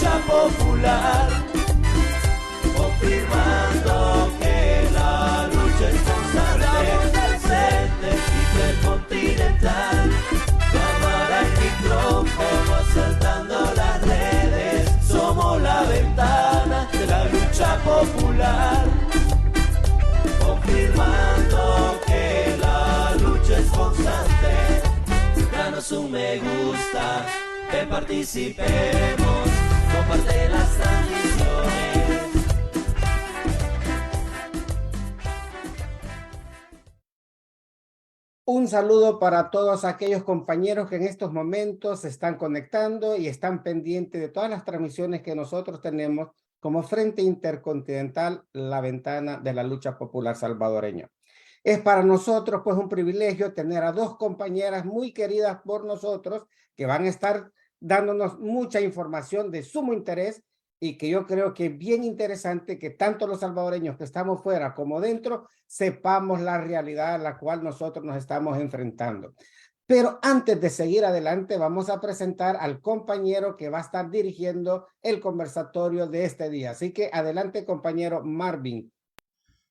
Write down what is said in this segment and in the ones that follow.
lucha popular, confirmando que la lucha es constante. Frente Intercontinental, cámara y micrófono asaltando las redes. Somos la ventana de la lucha popular, confirmando que la lucha es constante. Danos un me gusta, que participemos, comparte las transmisiones. Un saludo para todos aquellos compañeros que en estos momentos se están conectando y están pendientes de todas las transmisiones que nosotros tenemos como Frente Intercontinental, la ventana de la lucha popular salvadoreña. Es para nosotros pues un privilegio tener a dos compañeras muy queridas por nosotros que van a estar dándonos mucha información de sumo interés y que yo creo que es bien interesante que tanto los salvadoreños que estamos fuera como dentro sepamos la realidad a la cual nosotros nos estamos enfrentando. Pero antes de seguir adelante, vamos a presentar al compañero que va a estar dirigiendo el conversatorio de este día. Así que adelante, compañero Marvin.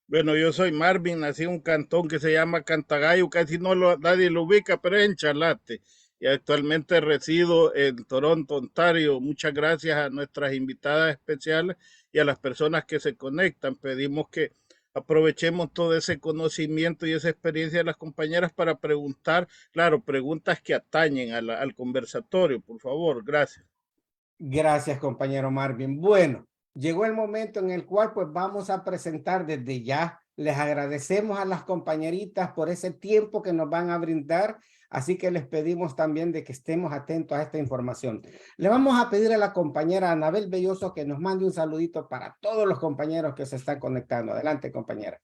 Bueno, yo soy Marvin, nací en un cantón que se llama Cantagallo, casi nadie lo ubica, pero es en Chalate. Y actualmente resido en Toronto, Ontario. Muchas gracias a nuestras invitadas especiales y a las personas que se conectan. Pedimos que aprovechemos todo ese conocimiento y esa experiencia de las compañeras para preguntar, claro, preguntas que atañen al conversatorio, por favor. Gracias. Gracias, compañero Marvin. Bueno, llegó el momento en el cual pues vamos a presentar desde ya. Les agradecemos a las compañeritas por ese tiempo que nos van a brindar, así que les pedimos también de que estemos atentos a esta información. Le vamos a pedir a la compañera Anabel Belloso que nos mande un saludito para todos los compañeros que se están conectando. Adelante, compañera.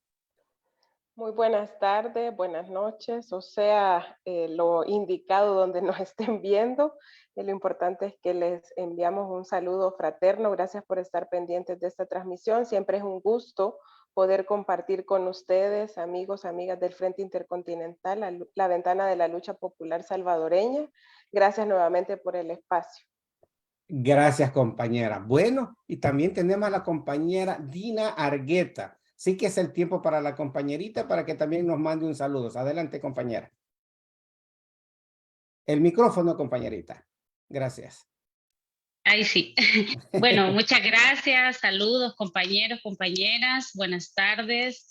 Muy buenas tardes, buenas noches, o sea, lo indicado donde nos estén viendo. Lo importante es que les enviamos un saludo fraterno. Gracias por estar pendientes de esta transmisión. Siempre es un gusto poder compartir con ustedes, amigos, amigas del Frente Intercontinental, la ventana de la lucha popular salvadoreña. Gracias nuevamente por el espacio. Gracias, compañera. Bueno, y también tenemos a la compañera Dina Argueta. Sí que es el tiempo para la compañerita para que también nos mande un saludo. Adelante, compañera. El micrófono, compañerita. Gracias. Ahí sí. Bueno, muchas gracias. Saludos, compañeros, compañeras. Buenas tardes.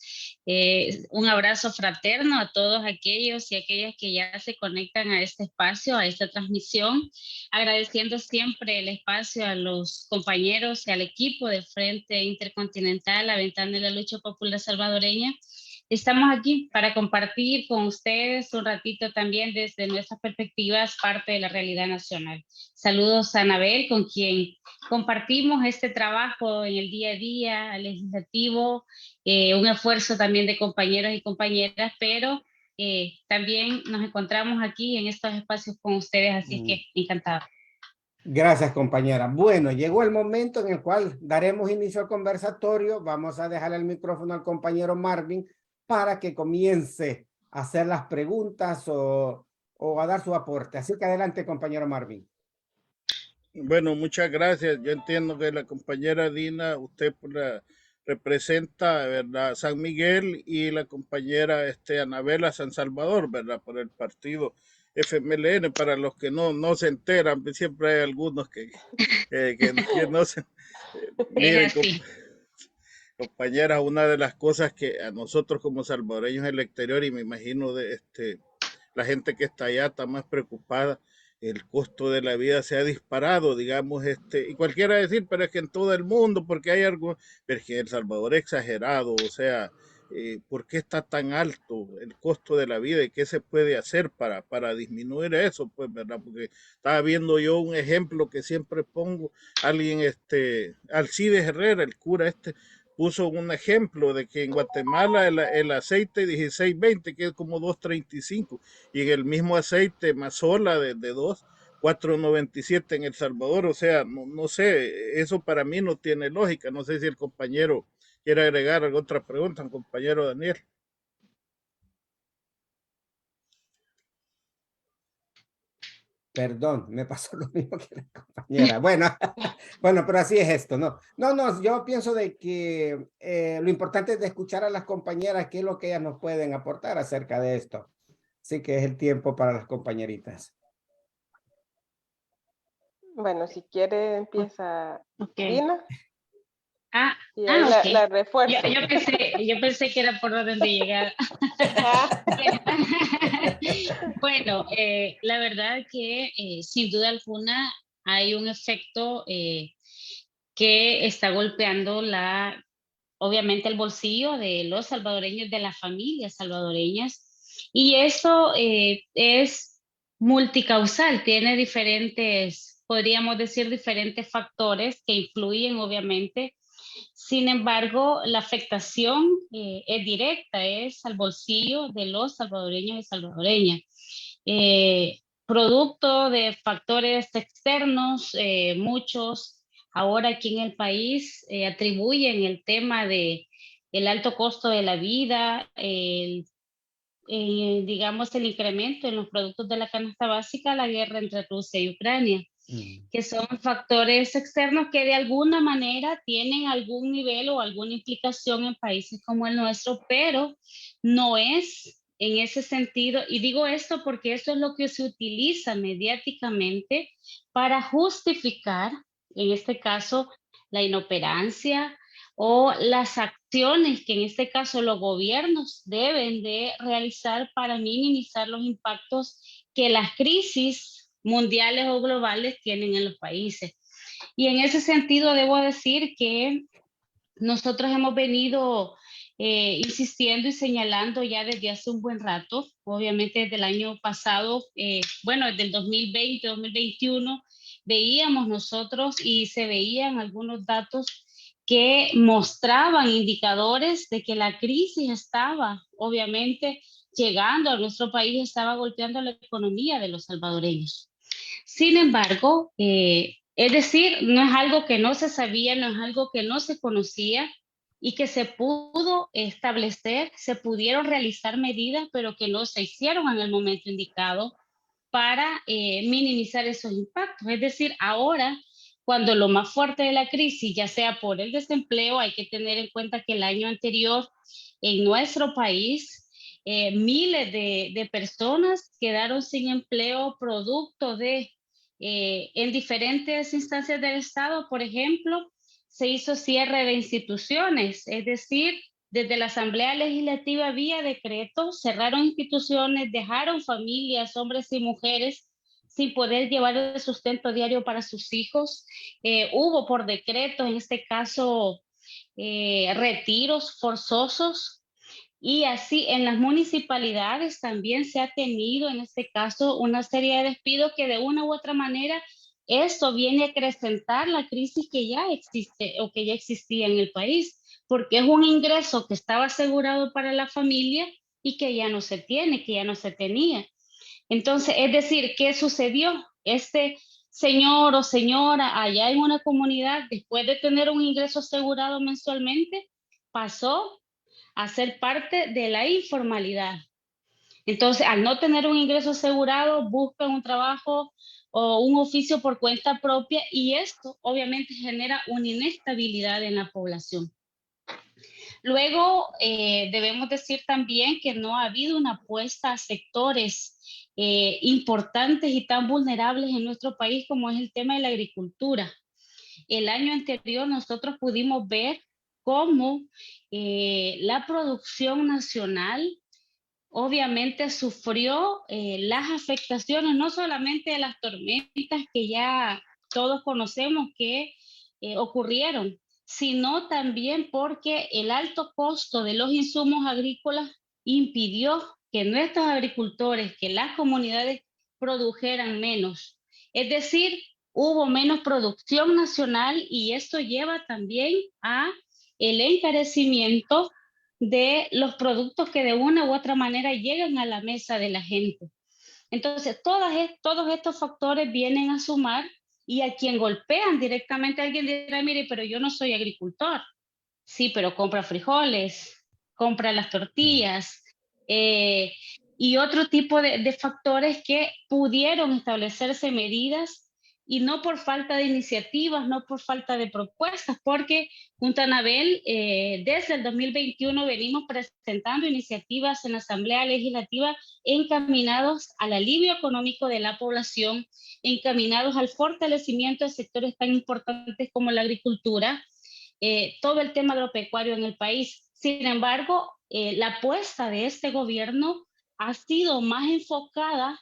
Un abrazo fraterno a todos aquellos y aquellas que ya se conectan a este espacio, a esta transmisión. Agradeciendo siempre el espacio a los compañeros y al equipo de Frente Intercontinental, la ventana de la lucha popular salvadoreña. Estamos aquí para compartir con ustedes un ratito también desde nuestras perspectivas parte de la realidad nacional. Saludos a Anabel, con quien compartimos este trabajo en el día a día legislativo, un esfuerzo también de compañeros y compañeras, pero también nos encontramos aquí en estos espacios con ustedes, así que encantada. Gracias, compañera. Bueno, llegó el momento en el cual daremos inicio al conversatorio. Vamos a dejar el micrófono al compañero Marvin para que comience a hacer las preguntas o a dar su aporte. Así que adelante, compañero Marvin. Bueno, muchas gracias. Yo entiendo que la compañera Dina, usted representa, ¿verdad?, San Miguel, y la compañera Anabela San Salvador, ¿verdad?, por el partido FMLN. Para los que no se enteran, siempre hay algunos que no se... Miren, compañera, una de las cosas que a nosotros como salvadoreños en el exterior, y me imagino de la gente que está allá está más preocupada, el costo de la vida se ha disparado, digamos, y cualquiera decir, pero es que en todo el mundo, porque hay algo, pero es que El Salvador es exagerado, o sea, ¿por qué está tan alto el costo de la vida y qué se puede hacer para disminuir eso? Pues, ¿verdad? Porque estaba viendo yo un ejemplo que siempre pongo, alguien, Alcides Herrera, el cura puso un ejemplo de que en Guatemala el aceite 16.20, que es como 2.35, y en el mismo aceite Mazola de 4.97 en El Salvador. O sea, no sé, eso para mí no tiene lógica. No sé si el compañero quiere agregar alguna otra pregunta, compañero Daniel. Perdón, me pasó lo mismo que la compañera. Bueno, bueno, pero así es esto, ¿no? No, yo pienso de que lo importante es de escuchar a las compañeras qué es lo que ellas nos pueden aportar acerca de esto. Así que es el tiempo para las compañeritas. Bueno, si quiere empieza Ok. Dina Ah, y ahí ok. la refuerzo. Yo pensé que era por orden de llegada. Bueno, la verdad que sin duda alguna hay un efecto que está golpeando obviamente el bolsillo de los salvadoreños, de las familias salvadoreñas, y eso es multicausal, tiene diferentes, podríamos decir, diferentes factores que influyen obviamente. Sin embargo, la afectación es directa, es al bolsillo de los salvadoreños y salvadoreñas. Producto de factores externos, muchos ahora aquí en el país atribuyen el tema de el alto costo de la vida, digamos, el incremento en los productos de la canasta básica a la guerra entre Rusia y Ucrania, que son factores externos que de alguna manera tienen algún nivel o alguna implicación en países como el nuestro, pero no es en ese sentido, y digo esto porque esto es lo que se utiliza mediáticamente para justificar, en este caso, la inoperancia o las acciones que en este caso los gobiernos deben de realizar para minimizar los impactos que las crisis mundiales o globales tienen en los países. Y en ese sentido debo decir que nosotros hemos venido insistiendo y señalando ya desde hace un buen rato, obviamente desde el año pasado, bueno, desde el 2020, 2021, veíamos nosotros y se veían algunos datos que mostraban indicadores de que la crisis estaba, obviamente, llegando a nuestro país, estaba golpeando la economía de los salvadoreños. Sin embargo, es decir, no es algo que no se sabía, no es algo que no se conocía y que se pudo establecer, se pudieron realizar medidas, pero que no se hicieron en el momento indicado para minimizar esos impactos. Es decir, ahora, cuando lo más fuerte de la crisis, ya sea por el desempleo, hay que tener en cuenta que el año anterior en nuestro país, miles de personas quedaron sin empleo producto de, en diferentes instancias del Estado, por ejemplo, se hizo cierre de instituciones, es decir, desde la Asamblea Legislativa vía decreto, cerraron instituciones, dejaron familias, hombres y mujeres, sin poder llevar el sustento diario para sus hijos. Hubo por decreto, en este caso, retiros forzosos. Y así en las municipalidades también se ha tenido, en este caso, una serie de despidos que de una u otra manera esto viene a acrecentar la crisis que ya existe o que ya existía en el país, porque es un ingreso que estaba asegurado para la familia y que ya no se tiene, que ya no se tenía. Entonces, es decir, ¿qué sucedió? Este señor o señora allá en una comunidad, después de tener un ingreso asegurado mensualmente, pasó a ser parte de la informalidad. Entonces, al no tener un ingreso asegurado, buscan un trabajo o un oficio por cuenta propia y esto obviamente genera una inestabilidad en la población. Luego, debemos decir también que no ha habido una apuesta a sectores importantes y tan vulnerables en nuestro país como es el tema de la agricultura. El año anterior nosotros pudimos ver cómo la producción nacional obviamente sufrió las afectaciones, no solamente de las tormentas que ya todos conocemos que ocurrieron, sino también porque el alto costo de los insumos agrícolas impidió que nuestros agricultores, que las comunidades produjeran menos. Es decir, hubo menos producción nacional y esto lleva también a el encarecimiento de los productos que de una u otra manera llegan a la mesa de la gente. Entonces, todos estos factores vienen a sumar y a quien golpean directamente, alguien dirá, mire, pero yo no soy agricultor. Sí, pero compra frijoles, compra las tortillas, y otro tipo de factores que pudieron establecerse medidas y no por falta de iniciativas, no por falta de propuestas, porque junto a Anabel, desde el 2021 venimos presentando iniciativas en la Asamblea Legislativa encaminados al alivio económico de la población, encaminados al fortalecimiento de sectores tan importantes como la agricultura, todo el tema agropecuario en el país. Sin embargo, la apuesta de este gobierno ha sido más enfocada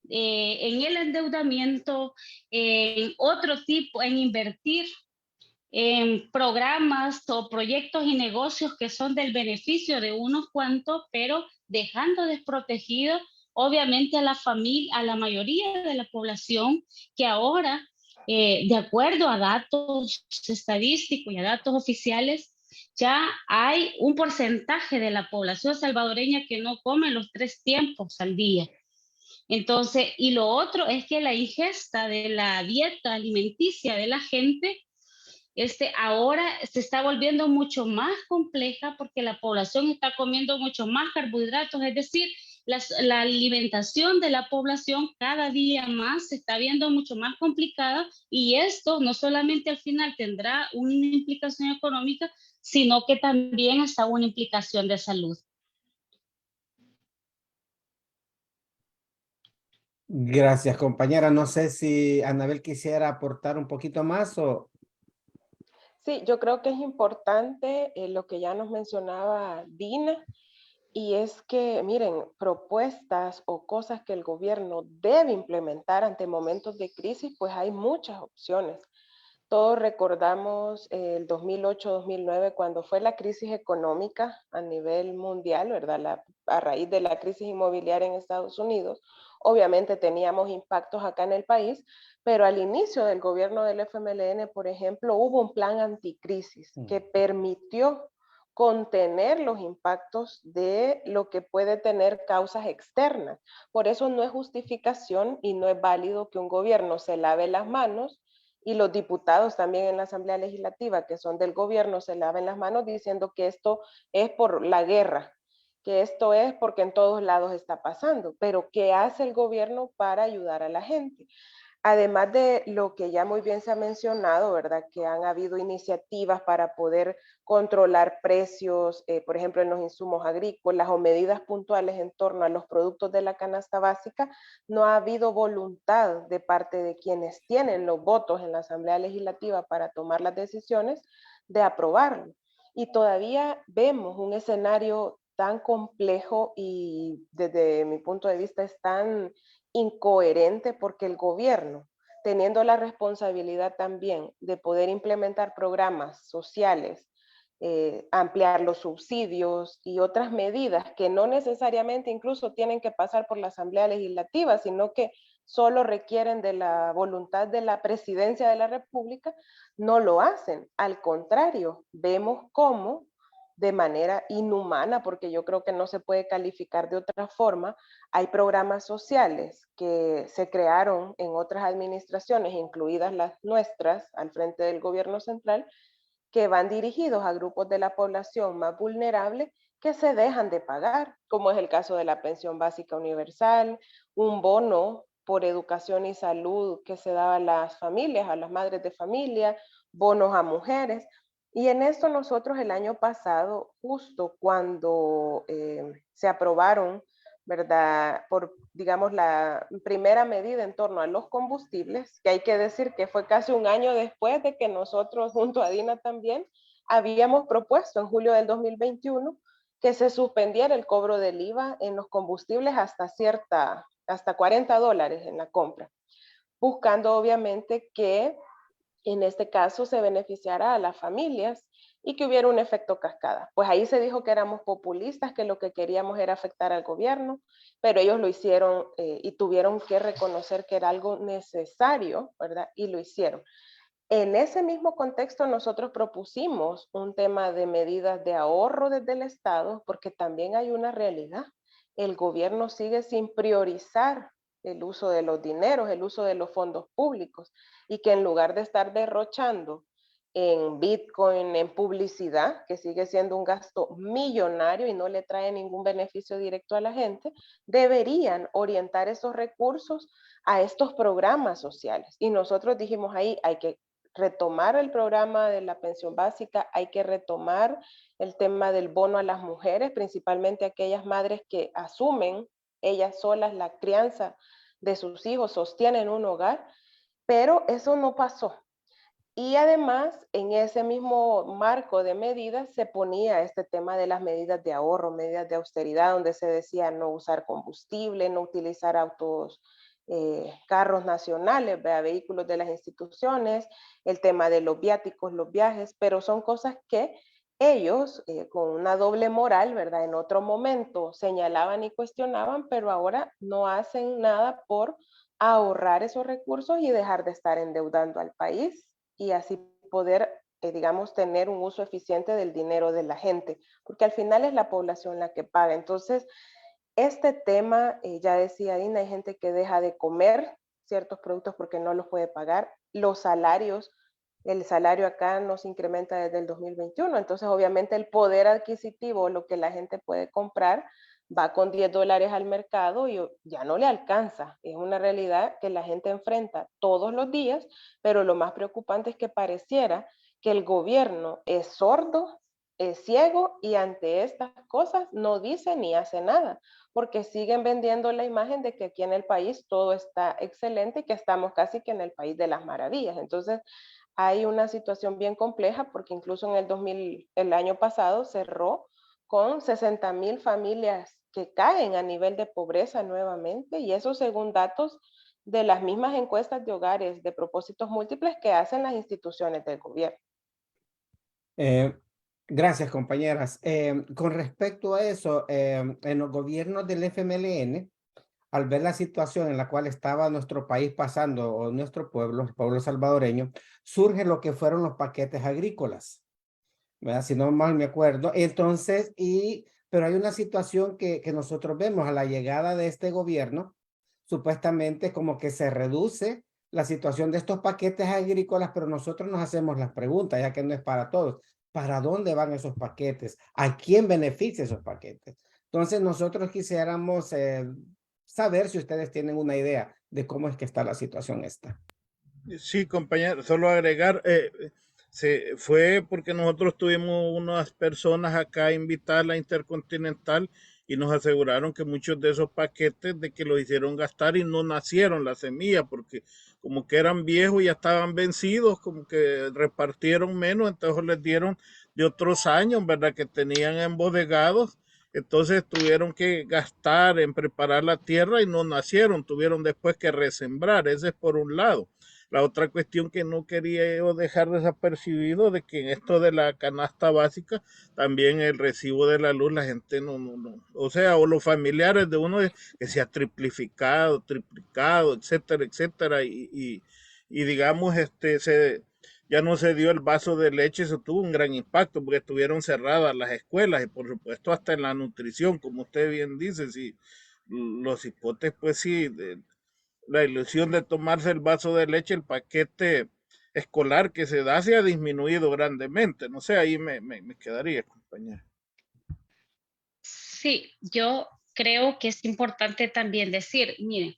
en el endeudamiento, en otro tipo, en invertir en programas o proyectos y negocios que son del beneficio de unos cuantos, pero dejando desprotegido obviamente a la familia, a la mayoría de la población que ahora, de acuerdo a datos estadísticos y a datos oficiales, ya hay un porcentaje de la población salvadoreña que no come los 3 tiempos al día. Entonces, y lo otro es que la ingesta de la dieta alimenticia de la gente ahora se está volviendo mucho más compleja porque la población está comiendo mucho más carbohidratos, es decir, la alimentación de la población cada día más se está viendo mucho más complicada y esto no solamente al final tendrá una implicación económica, sino que también hasta una implicación de salud. Gracias, compañera. No sé si Anabel quisiera aportar un poquito más o... Sí, yo creo que es importante lo que ya nos mencionaba Dina, y es que, miren, propuestas o cosas que el gobierno debe implementar ante momentos de crisis, pues hay muchas opciones. Todos recordamos el 2008-2009 cuando fue la crisis económica a nivel mundial, ¿verdad? A raíz de la crisis inmobiliaria en Estados Unidos. Obviamente teníamos impactos acá en el país, pero al inicio del gobierno del FMLN, por ejemplo, hubo un plan anticrisis que permitió contener los impactos de lo que puede tener causas externas. Por eso no es justificación y no es válido que un gobierno se lave las manos y los diputados también en la Asamblea Legislativa, que son del gobierno, se laven las manos diciendo que esto es por la guerra, que esto es porque en todos lados está pasando. Pero ¿qué hace el gobierno para ayudar a la gente? Además de lo que ya muy bien se ha mencionado, ¿verdad? Que han habido iniciativas para poder controlar precios, por ejemplo, en los insumos agrícolas o medidas puntuales en torno a los productos de la canasta básica, no ha habido voluntad de parte de quienes tienen los votos en la Asamblea Legislativa para tomar las decisiones de aprobarlo. Y todavía vemos un escenario tan complejo y desde mi punto de vista es tan incoherente porque el gobierno, teniendo la responsabilidad también de poder implementar programas sociales, ampliar los subsidios y otras medidas que no necesariamente incluso tienen que pasar por la Asamblea Legislativa, sino que solo requieren de la voluntad de la Presidencia de la República, no lo hacen. Al contrario, vemos cómo de manera inhumana, porque yo creo que no se puede calificar de otra forma, hay programas sociales que se crearon en otras administraciones, incluidas las nuestras, al frente del gobierno central, que van dirigidos a grupos de la población más vulnerable que se dejan de pagar, como es el caso de la pensión básica universal, un bono por educación y salud que se daba a las familias, a las madres de familia, bonos a mujeres. Y en esto nosotros el año pasado, justo cuando se aprobaron, ¿verdad? Por, digamos, la primera medida en torno a los combustibles, que hay que decir que fue casi un año después de que nosotros, junto a Dina también, habíamos propuesto en julio del 2021 que se suspendiera el cobro del IVA en los combustibles hasta $40 en la compra, buscando obviamente que en este caso se beneficiara a las familias y que hubiera un efecto cascada. Pues ahí se dijo que éramos populistas, que lo que queríamos era afectar al gobierno, pero ellos lo hicieron y tuvieron que reconocer que era algo necesario, ¿verdad? Y lo hicieron. En ese mismo contexto nosotros propusimos un tema de medidas de ahorro desde el Estado, porque también hay una realidad. El gobierno sigue sin priorizar el uso de los dineros, el uso de los fondos públicos, y que en lugar de estar derrochando en Bitcoin, en publicidad, que sigue siendo un gasto millonario y no le trae ningún beneficio directo a la gente, deberían orientar esos recursos a estos programas sociales. Y nosotros dijimos ahí, hay que retomar el programa de la pensión básica, hay que retomar el tema del bono a las mujeres, principalmente aquellas madres que asumen ellas solas la crianza de sus hijos, sostienen un hogar, pero eso no pasó. Y además, en ese mismo marco de medidas se ponía este tema de las medidas de ahorro, medidas de austeridad, donde se decía no usar combustible, no utilizar autos, carros nacionales, vehículos de las instituciones, el tema de los viáticos, los viajes, pero son cosas que ellos, con una doble moral, ¿verdad? En otro momento señalaban y cuestionaban, pero ahora no hacen nada por ahorrar esos recursos y dejar de estar endeudando al país y así poder, digamos, tener un uso eficiente del dinero de la gente, porque al final es la población la que paga. Entonces, este tema, ya decía Dina, hay gente que deja de comer ciertos productos porque no los puede pagar. Los salarios, el salario acá no se incrementa desde el 2021, entonces obviamente el poder adquisitivo, lo que la gente puede comprar, va con $10 al mercado y ya no le alcanza. Es una realidad que la gente enfrenta todos los días, pero lo más preocupante es que pareciera que el gobierno es sordo, es ciego y ante estas cosas no dice ni hace nada, porque siguen vendiendo la imagen de que aquí en el país todo está excelente y que estamos casi que en el país de las maravillas. Entonces, hay una situación bien compleja porque incluso en el año pasado cerró con 60,000 familias que caen a nivel de pobreza nuevamente y eso según datos de las mismas encuestas de hogares de propósitos múltiples que hacen las instituciones del gobierno. Eh, gracias, compañeras. Con respecto a eso, en los gobiernos del FMLN, al ver la situación en la cual estaba nuestro país pasando, o nuestro pueblo, el pueblo salvadoreño, surge lo que fueron los paquetes agrícolas, ¿verdad? Si no mal me acuerdo. Entonces, pero hay una situación que nosotros vemos a la llegada de este gobierno, supuestamente como que se reduce la situación de estos paquetes agrícolas, pero nosotros nos hacemos las preguntas, ya que no es para todos. ¿Para dónde van esos paquetes? ¿A quién beneficia esos paquetes? Entonces, nosotros quisiéramos saber si ustedes tienen una idea de cómo es que está la situación esta. Sí, compañero, solo agregar, se fue porque nosotros tuvimos unas personas acá invitadas a la Intercontinental y nos aseguraron que muchos de esos paquetes de que los hicieron gastar y no nacieron las semillas porque como que eran viejos y ya estaban vencidos, como que repartieron menos, entonces les dieron de otros años, ¿verdad? Que tenían embodegados, entonces tuvieron que gastar en preparar la tierra y no nacieron, tuvieron después que resembrar, ese es por un lado. La otra cuestión que no quería yo dejar desapercibido de que en esto de la canasta básica, también el recibo de la luz, la gente no, o sea, o los familiares de uno que se ha triplicado, etcétera, etcétera, y digamos, ya no se dio el vaso de leche, eso tuvo un gran impacto porque estuvieron cerradas las escuelas y por supuesto hasta en la nutrición, como usted bien dice, si los hipotes, pues sí, la ilusión de tomarse el vaso de leche, el paquete escolar que se da se ha disminuido grandemente. No sé, ahí me quedaría, compañero. Sí, yo creo que es importante también decir, miren,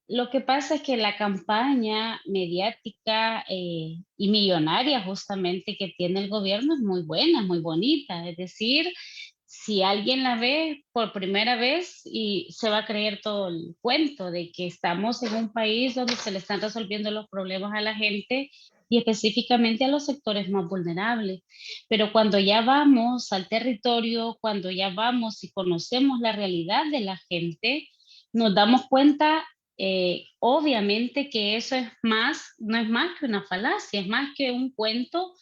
lo que pasa es que la campaña mediática y millonaria justamente que tiene el gobierno es muy buena, muy bonita. Es decir, si alguien la ve por primera vez y se va a creer todo el cuento de que estamos en un país donde se le están resolviendo los problemas a la gente y específicamente a los sectores más vulnerables. Pero cuando ya vamos al territorio, cuando ya vamos y conocemos la realidad de la gente, nos damos cuenta obviamente que eso es más, no es más que una falacia, es más que un cuento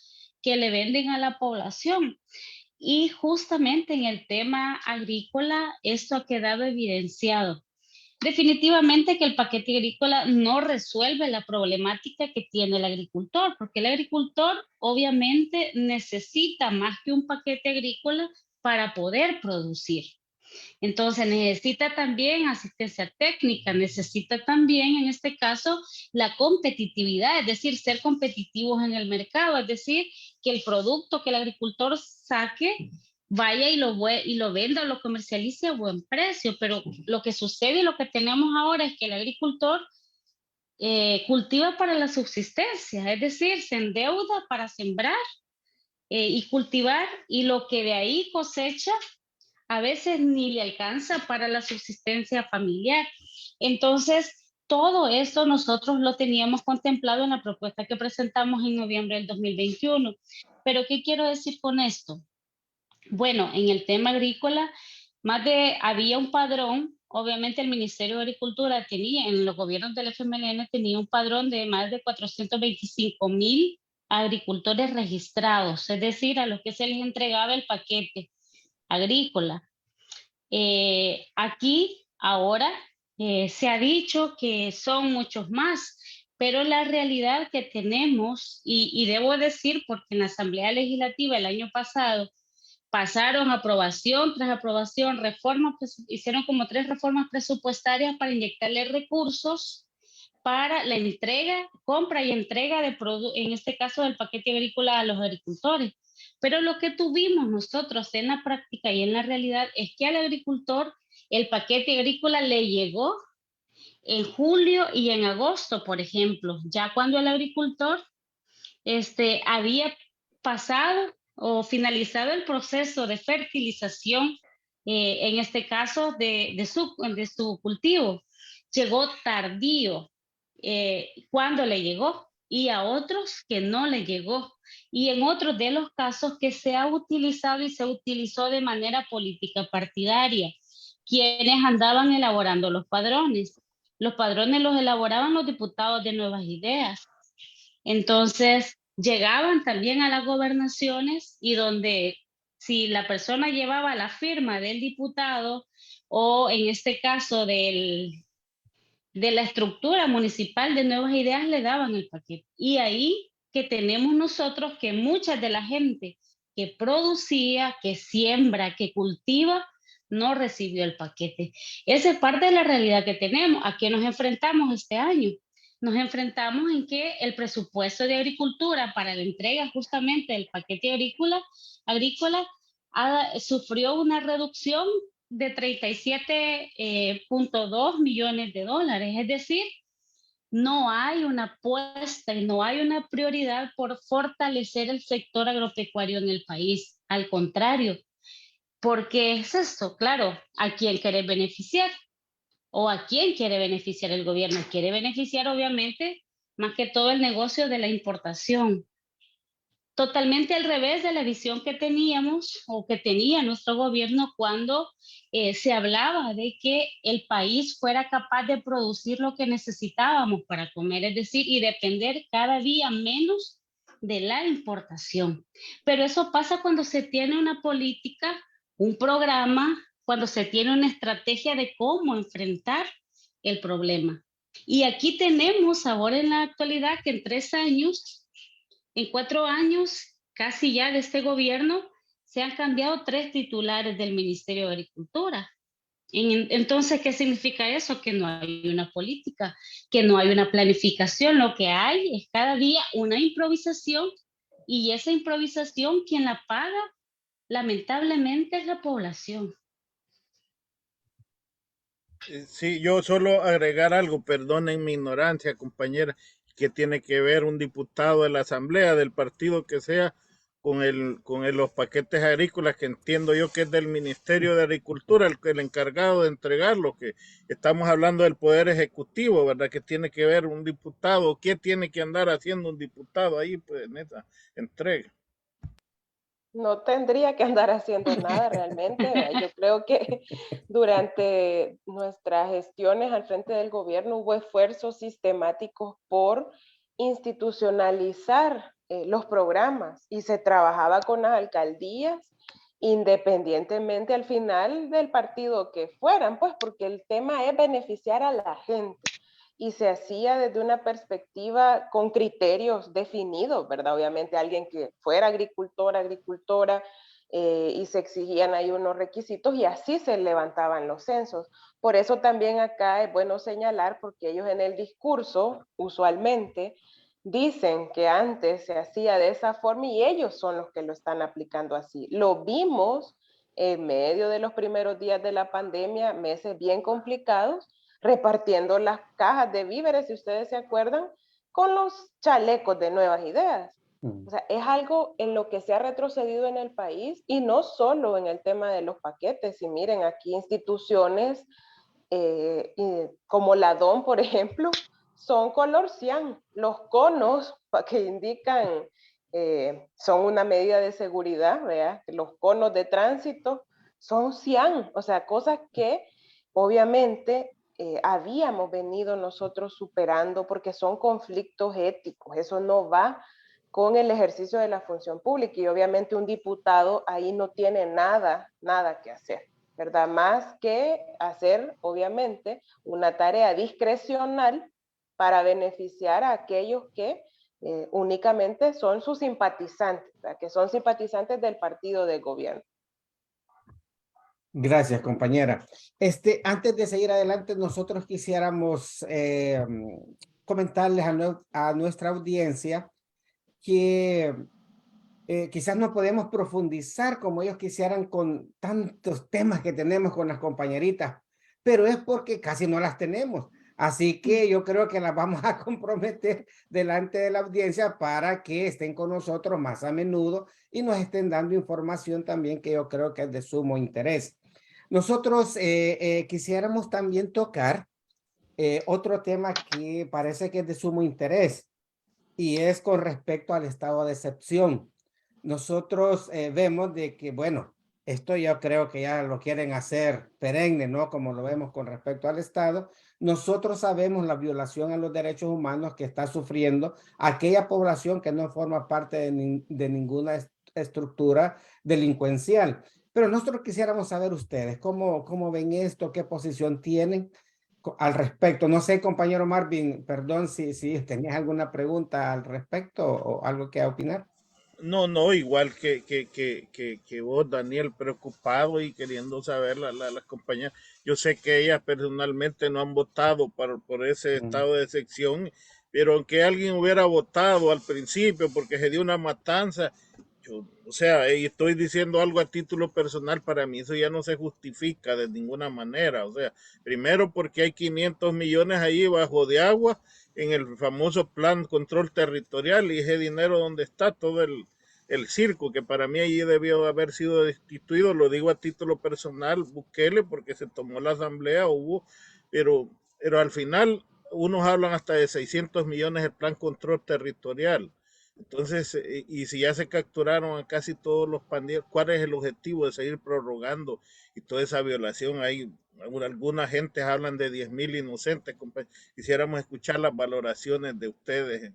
que le venden a la población. Y justamente en el tema agrícola, esto ha quedado evidenciado. Definitivamente que el paquete agrícola no resuelve la problemática que tiene el agricultor, porque el agricultor obviamente necesita más que un paquete agrícola para poder producir. Entonces necesita también asistencia técnica, necesita también en este caso la competitividad, es decir, ser competitivos en el mercado, es decir, que el producto que el agricultor saque vaya y lo venda o lo comercialice a buen precio, pero lo que sucede y lo que tenemos ahora es que el agricultor cultiva para la subsistencia, es decir, se endeuda para sembrar y cultivar, y lo que de ahí cosecha a veces ni le alcanza para la subsistencia familiar. Entonces, todo esto nosotros lo teníamos contemplado en la propuesta que presentamos en noviembre del 2021. Pero, ¿qué quiero decir con esto? Bueno, en el tema agrícola, había un padrón, obviamente el Ministerio de Agricultura tenía, en los gobiernos del FMLN tenía un padrón de más de 425,000 agricultores registrados, es decir, a los que se les entregaba el paquete agrícola. Aquí ahora se ha dicho que son muchos más, pero la realidad que tenemos, y debo decir porque en la Asamblea Legislativa el año pasado pasaron aprobación tras aprobación, hicieron como 3 reformas presupuestarias para inyectarle recursos para la entrega, compra y entrega en este caso del paquete agrícola a los agricultores. Pero lo que tuvimos nosotros en la práctica y en la realidad es que al agricultor el paquete agrícola le llegó en julio y en agosto, por ejemplo, ya cuando el agricultor había pasado o finalizado el proceso de fertilización, en este caso de su cultivo. Llegó tardío cuando le llegó, y a otros que no le llegó. Y en otros de los casos que se ha utilizado y se utilizó de manera política partidaria, quienes andaban elaborando los padrones. Los padrones los elaboraban los diputados de Nuevas Ideas. Entonces, llegaban también a las gobernaciones, y donde si la persona llevaba la firma del diputado o en este caso de la estructura municipal de Nuevas Ideas, le daban el paquete. Y ahí que tenemos nosotros que mucha de la gente que producía, que siembra, que cultiva, no recibió el paquete. Esa es parte de la realidad que tenemos. ¿A qué nos enfrentamos este año? Nos enfrentamos en que el presupuesto de agricultura para la entrega justamente del paquete agrícola sufrió una reducción de 37.2 millones de dólares. Es decir, no hay una apuesta y no hay una prioridad por fortalecer el sector agropecuario en el país. Al contrario, porque es esto, claro, ¿a quién quiere beneficiar? ¿O a quién quiere beneficiar el gobierno? Quiere beneficiar, obviamente, más que todo el negocio de la importación. Totalmente al revés de la visión que teníamos o que tenía nuestro gobierno cuando se hablaba de que el país fuera capaz de producir lo que necesitábamos para comer, es decir, y depender cada día menos de la importación. Pero eso pasa cuando se tiene una política, un programa, cuando se tiene una estrategia de cómo enfrentar el problema. Y aquí tenemos ahora en la actualidad que en 4 años casi ya de este gobierno, se han cambiado 3 titulares del Ministerio de Agricultura. Entonces, ¿qué significa eso? Que no hay una política, que no hay una planificación. Lo que hay es cada día una improvisación, y esa improvisación, quien la paga, lamentablemente, es la población. Sí, yo solo agregar algo, perdonen mi ignorancia, compañera, que tiene que ver un diputado de la Asamblea, del partido que sea, con los paquetes agrícolas, que entiendo yo que es del Ministerio de Agricultura, el encargado de entregarlo, que estamos hablando del Poder Ejecutivo, ¿verdad? Que tiene que ver un diputado, ¿qué tiene que andar haciendo un diputado ahí, pues, en esa entrega? No tendría que andar haciendo nada realmente. Yo creo que durante nuestras gestiones al frente del gobierno hubo esfuerzos sistemáticos por institucionalizar los programas, y se trabajaba con las alcaldías independientemente al final del partido que fueran, pues porque el tema es beneficiar a la gente. Y se hacía desde una perspectiva con criterios definidos, ¿verdad? Obviamente alguien que fuera agricultora, y se exigían ahí unos requisitos y así se levantaban los censos. Por eso también acá es bueno señalar, porque ellos en el discurso usualmente dicen que antes se hacía de esa forma y ellos son los que lo están aplicando así. Lo vimos en medio de los primeros días de la pandemia, meses bien complicados, repartiendo las cajas de víveres, si ustedes se acuerdan, con los chalecos de Nuevas Ideas. O sea, es algo en lo que se ha retrocedido en el país y no solo en el tema de los paquetes. Y miren, aquí instituciones como la DOM, por ejemplo, son color cian. Los conos que indican son una medida de seguridad, ¿verdad? Los conos de tránsito son cian, o sea, cosas que obviamente habíamos venido nosotros superando porque son conflictos éticos. Eso no va con el ejercicio de la función pública y obviamente un diputado ahí no tiene nada que hacer, ¿verdad? Más que hacer, obviamente, una tarea discrecional para beneficiar a aquellos que únicamente son sus simpatizantes, ¿verdad? Que son simpatizantes del partido de gobierno. Gracias, compañera. Antes de seguir adelante, nosotros quisiéramos comentarles a nuestra audiencia que quizás no podemos profundizar como ellos quisieran con tantos temas que tenemos con las compañeritas, pero es porque casi no las tenemos. Así que yo creo que las vamos a comprometer delante de la audiencia para que estén con nosotros más a menudo y nos estén dando información también que yo creo que es de sumo interés. Nosotros quisiéramos también tocar otro tema que parece que es de sumo interés y es con respecto al estado de excepción. Nosotros vemos de que, bueno, esto yo creo que ya lo quieren hacer perenne, ¿no? Como lo vemos con respecto al Estado. Nosotros sabemos la violación a los derechos humanos que está sufriendo aquella población que no forma parte de ninguna estructura delincuencial. Pero nosotros quisiéramos saber ustedes, ¿cómo ven esto? ¿Qué posición tienen al respecto? No sé, compañero Marvin, perdón si tenías alguna pregunta al respecto o algo que opinar. No, igual que vos, Daniel, preocupado y queriendo saber las compañías. Yo sé que ellas personalmente no han votado por ese estado de excepción, pero aunque alguien hubiera votado al principio porque se dio una matanza, o sea, y estoy diciendo algo a título personal, para mí eso ya no se justifica de ninguna manera. O sea, primero porque hay 500 millones ahí bajo de agua en el famoso plan control territorial y ese dinero donde está todo el circo, que para mí allí debió haber sido destituido, lo digo a título personal, Bukele, porque se tomó la asamblea, pero al final unos hablan hasta de 600 millones el plan control territorial. Entonces, y si ya se capturaron a casi todos los pandilleros, ¿cuál es el objetivo de seguir prorrogando y toda esa violación? Hay algunas gentes hablan de 10,000 inocentes. Quisiéramos escuchar las valoraciones de ustedes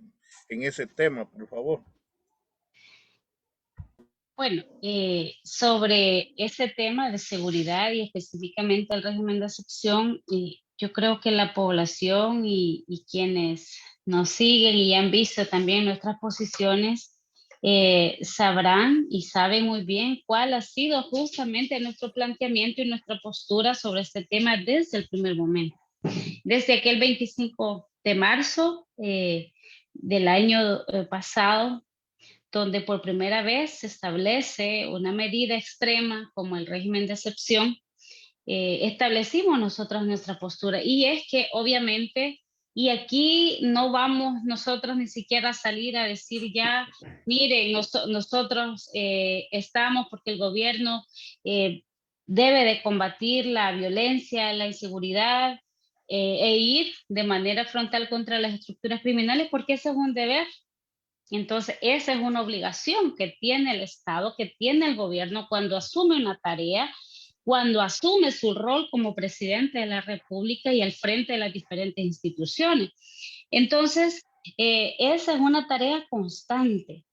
en ese tema, por favor. Bueno, sobre ese tema de seguridad y específicamente el régimen de excepción, yo creo que la población y quienes nos siguen y han visto también nuestras posiciones sabrán y saben muy bien cuál ha sido justamente nuestro planteamiento y nuestra postura sobre este tema desde el primer momento. Desde aquel 25 de marzo del año pasado, donde por primera vez se establece una medida extrema como el régimen de excepción, establecimos nosotros nuestra postura. Y es que obviamente, y aquí no vamos nosotros ni siquiera a salir a decir ya, miren, nosotros estamos porque el gobierno debe de combatir la violencia, la inseguridad e ir de manera frontal contra las estructuras criminales, porque ese es un deber. Entonces, esa es una obligación que tiene el Estado, que tiene el gobierno cuando asume una tarea, cuando asume su rol como presidente de la República y al frente de las diferentes instituciones. Entonces, esa es una tarea constante.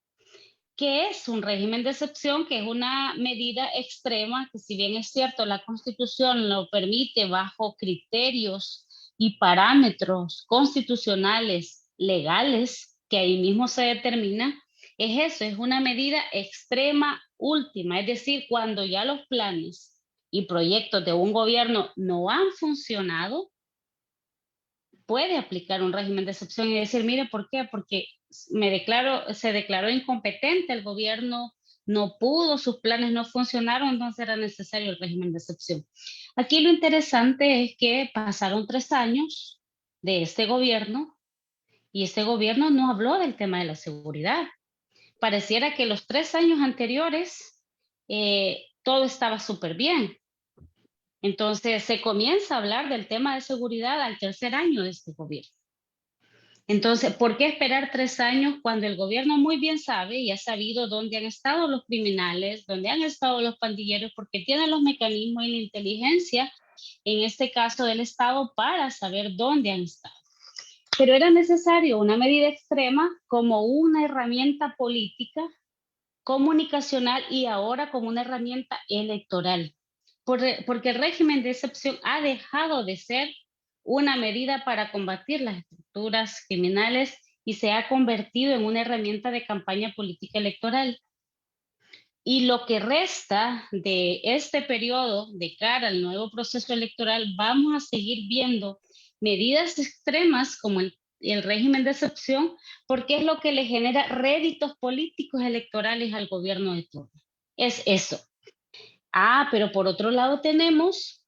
¿Qué es un régimen de excepción? Que es una medida extrema que, si bien es cierto, la Constitución lo permite bajo criterios y parámetros constitucionales legales, que ahí mismo se determina, es eso, es una medida extrema última, es decir, cuando ya los planes y proyectos de un gobierno no han funcionado, puede aplicar un régimen de excepción y decir, mire, ¿por qué? Porque se declaró incompetente el gobierno, no pudo, sus planes no funcionaron, entonces era necesario el régimen de excepción. Aquí lo interesante es que pasaron 3 años de este gobierno y este gobierno no habló del tema de la seguridad. Pareciera que los 3 años anteriores todo estaba súper bien. Entonces se comienza a hablar del tema de seguridad al tercer año de este gobierno. Entonces, ¿por qué esperar 3 años cuando el gobierno muy bien sabe y ha sabido dónde han estado los criminales, dónde han estado los pandilleros, porque tienen los mecanismos y la inteligencia, en este caso del Estado, para saber dónde han estado? Pero era necesario una medida extrema como una herramienta política, comunicacional y ahora como una herramienta electoral. Porque el régimen de excepción ha dejado de ser una medida para combatir las estructuras criminales y se ha convertido en una herramienta de campaña política electoral. Y lo que resta de este periodo de cara al nuevo proceso electoral, vamos a seguir viendo medidas extremas como el régimen de excepción, porque es lo que le genera réditos políticos electorales al gobierno de turno. Es eso. Pero por otro lado tenemos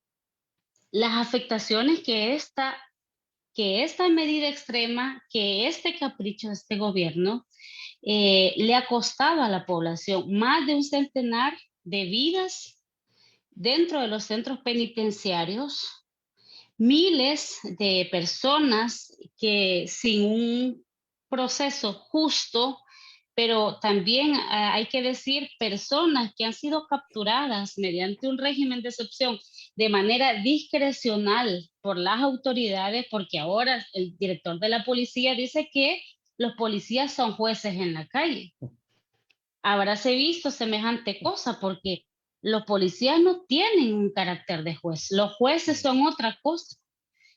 las afectaciones que esta medida extrema, que este capricho de este gobierno le ha costado a la población. Más de un centenar de vidas dentro de los centros penitenciarios, miles de personas que sin un proceso justo, pero también hay que decir personas que han sido capturadas mediante un régimen de excepción de manera discrecional por las autoridades, porque ahora el director de la policía dice que los policías son jueces en la calle. Habráse visto semejante cosa porque los policías no tienen un carácter de juez, los jueces son otra cosa.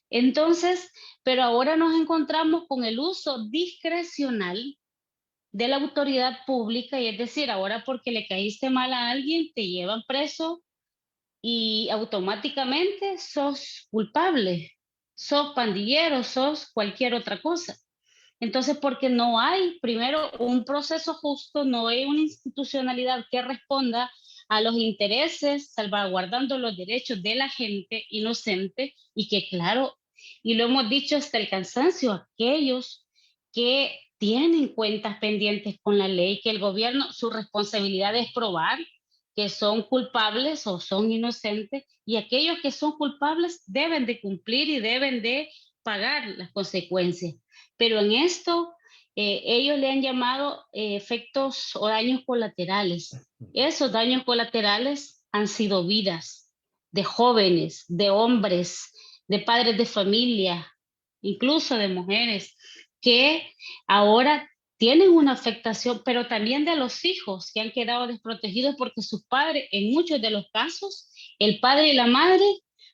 Entonces, pero ahora nos encontramos con el uso discrecional de la autoridad pública, y es decir, ahora porque le caíste mal a alguien, te llevan preso y automáticamente sos culpable, sos pandillero, sos cualquier otra cosa. Entonces, porque no hay, primero, un proceso justo, no hay una institucionalidad que responda a los intereses, salvaguardando los derechos de la gente inocente, y que claro, y lo hemos dicho hasta el cansancio, aquellos que tienen cuentas pendientes con la ley, que el gobierno, su responsabilidad es probar que son culpables o son inocentes, y aquellos que son culpables deben de cumplir y deben de pagar las consecuencias. Pero en esto ellos le han llamado efectos o daños colaterales. Esos daños colaterales han sido vidas de jóvenes, de hombres, de padres de familia, incluso de mujeres, que ahora tienen una afectación, pero también de los hijos que han quedado desprotegidos porque sus padres, en muchos de los casos, el padre y la madre